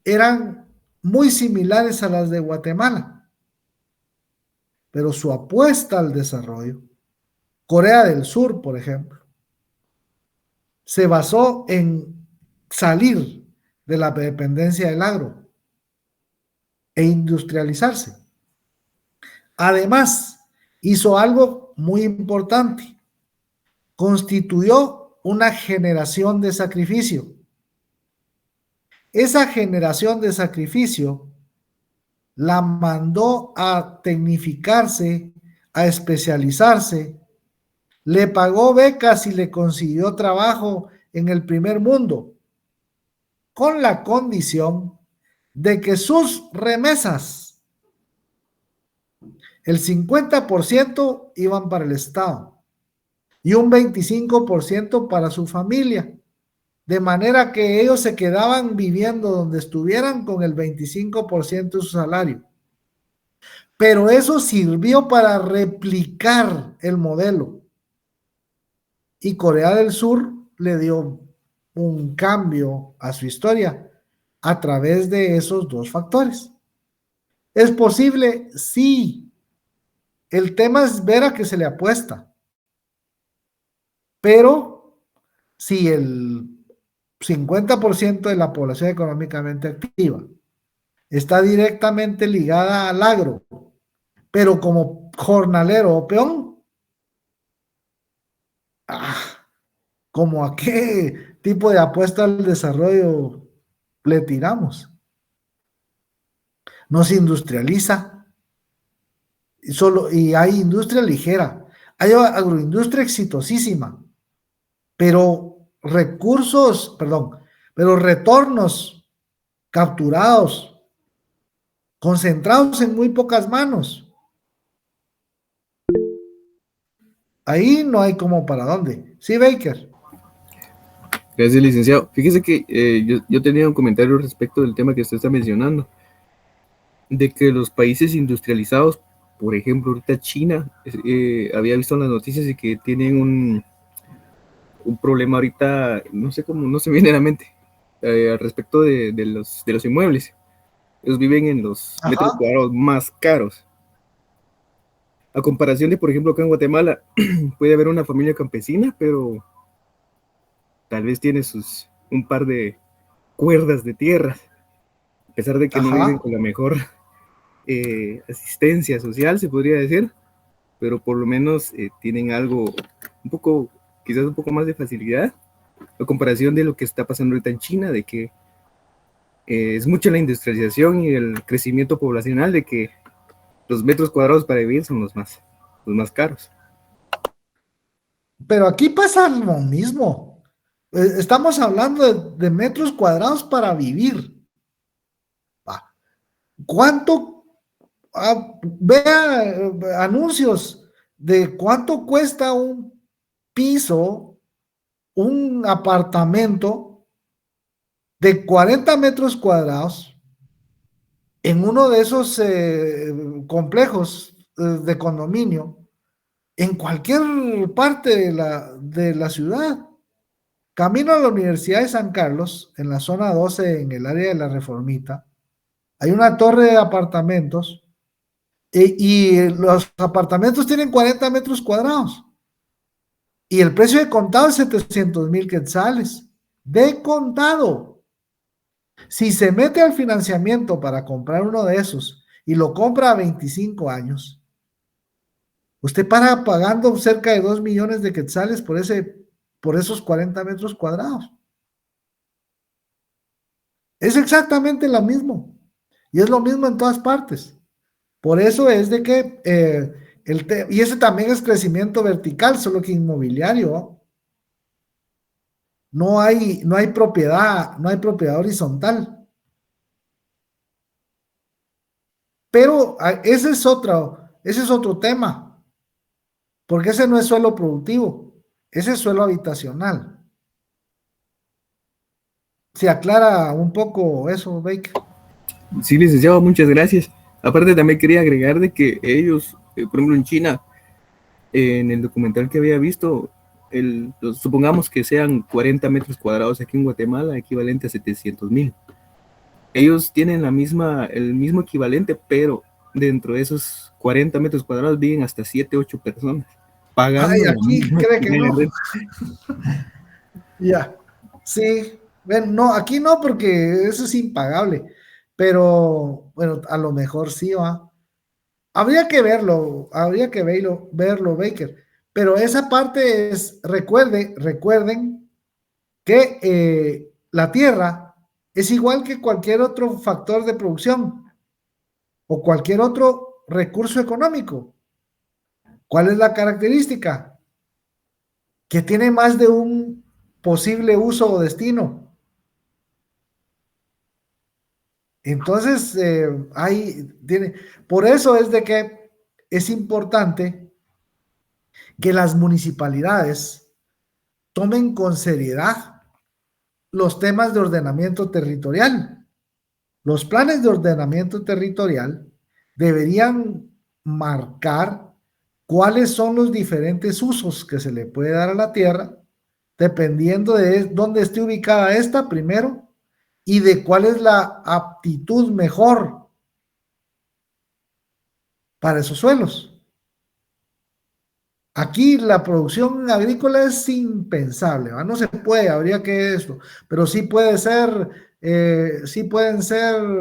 eran muy similares a las de Guatemala. Pero su apuesta al desarrollo, Corea del Sur, por ejemplo, se basó en salir de la dependencia del agro e industrializarse. Además, hizo algo muy importante. Constituyó una generación de sacrificio. Esa generación de sacrificio la mandó a tecnificarse, a especializarse, le pagó becas y le consiguió trabajo en el primer mundo, con la condición de que sus remesas, el 50% iban para el Estado y un 25% para su familia, de manera que ellos se quedaban viviendo donde estuvieran con el 25% de su salario. Pero eso sirvió para replicar el modelo. Y Corea del Sur le dio un cambio a su historia a través de esos dos factores. ¿Es posible? Sí. El tema es ver a qué se le apuesta. Pero si el 50% de la población económicamente activa está directamente ligada al agro, pero como jornalero o peón, ¿cómo a qué tipo de apuesta al desarrollo le tiramos? No se industrializa, y hay industria ligera, hay agroindustria exitosísima, pero retornos capturados, concentrados en muy pocas manos. Ahí no hay como para dónde. Sí, Baker. Gracias, licenciado. Fíjese que yo tenía un comentario respecto del tema que usted está mencionando, de que los países industrializados, por ejemplo, ahorita China, había visto en las noticias de que tienen un problema ahorita, no sé cómo, no se me viene a la mente, al respecto de los inmuebles. Ellos viven en los metros cuadrados más caros. A comparación de, por ejemplo, acá en Guatemala, puede haber una familia campesina, pero tal vez tiene un par de cuerdas de tierra a pesar de que no Ajá. viven con la mejor asistencia social, se podría decir, pero por lo menos tienen algo un poco, quizás un poco más de facilidad, a comparación de lo que está pasando ahorita en China, de que es mucha la industrialización y el crecimiento poblacional, de que los metros cuadrados para vivir son los más caros. Pero aquí pasa lo mismo. Estamos hablando de metros cuadrados para vivir. Va. ¿Cuánto? Vea anuncios de cuánto cuesta un piso, un apartamento de 40 metros cuadrados en uno de esos complejos de condominio en cualquier parte de la ciudad. Camino a la Universidad de San Carlos, en la zona 12, en el área de la Reformita, hay una torre de apartamentos y los apartamentos tienen 40 metros cuadrados y el precio de contado es 700,000 quetzales. De contado. Si se mete al financiamiento para comprar uno de esos y lo compra a 25 años, usted para pagando cerca de 2 millones de quetzales por esos 40 metros cuadrados. Es exactamente lo mismo. Y es lo mismo en todas partes. Por eso es de que, y ese también es crecimiento vertical, solo que inmobiliario. No hay propiedad horizontal. Pero ese es otro tema. Porque ese no es suelo productivo, ese es suelo habitacional. ¿Se aclara un poco eso, Baker? Sí, licenciado, muchas gracias. Aparte también quería agregar de que ellos, por ejemplo en China, en el documental que había visto, supongamos que sean 40 metros cuadrados aquí en Guatemala, equivalente a 700,000. Ellos tienen el mismo equivalente, pero dentro de esos 40 metros cuadrados viven hasta 7, 8 personas, pagando Ay, la aquí misma cree que cantidad de no. renta. Ya, sí. Ven, no, aquí no, porque eso es impagable. Pero, bueno, a lo mejor sí, va. Habría que verlo, Baker. Pero esa parte es, recuerden que la tierra es igual que cualquier otro factor de producción o cualquier otro recurso económico. ¿Cuál es la característica? Que tiene más de un posible uso o destino. Entonces, por eso es de que es importante que las municipalidades tomen con seriedad los temas de ordenamiento territorial. Los planes de ordenamiento territorial deberían marcar cuáles son los diferentes usos que se le puede dar a la tierra, dependiendo de dónde esté ubicada esta primero y de cuál es la aptitud mejor para esos suelos. Aquí la producción agrícola es impensable, ¿va? No se puede, habría que esto, pero sí pueden ser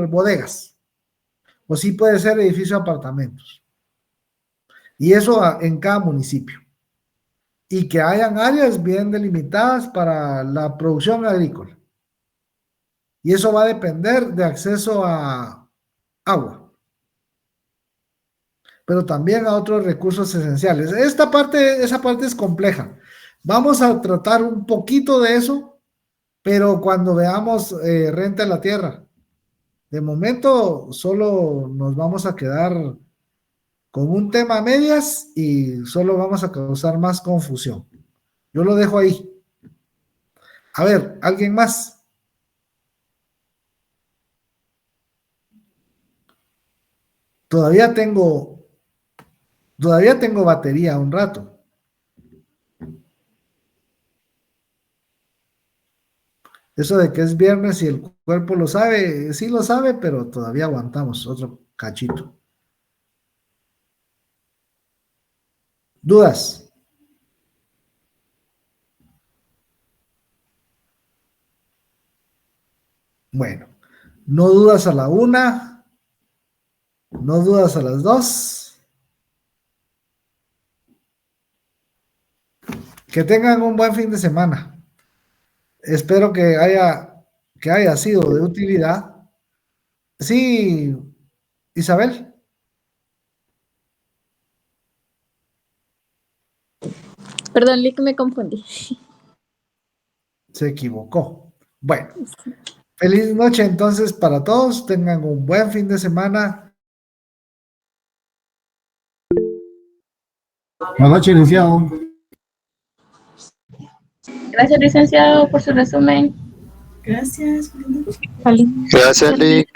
bodegas, o sí puede ser edificio de apartamentos, y eso en cada municipio, y que hayan áreas bien delimitadas para la producción agrícola, y eso va a depender de acceso a agua, pero también a otros recursos esenciales. Esa parte es compleja. Vamos a tratar un poquito de eso, pero cuando veamos renta de la tierra. De momento solo nos vamos a quedar con un tema a medias y solo vamos a causar más confusión. Yo lo dejo ahí. A ver, ¿alguien más? Todavía tengo batería un rato. Eso de que es viernes y el cuerpo lo sabe, sí lo sabe, pero todavía aguantamos otro cachito. ¿Dudas? Bueno, No dudas a la 1. No dudas a las 2. Que tengan un buen fin de semana. Espero que haya sido de utilidad. Sí, Isabel. Perdón, Lick, me confundí. Se equivocó. Bueno, feliz noche entonces para todos. Tengan un buen fin de semana. Buenas noches, licenciado. Gracias, licenciado, por su resumen. Gracias. Gracias, Lick.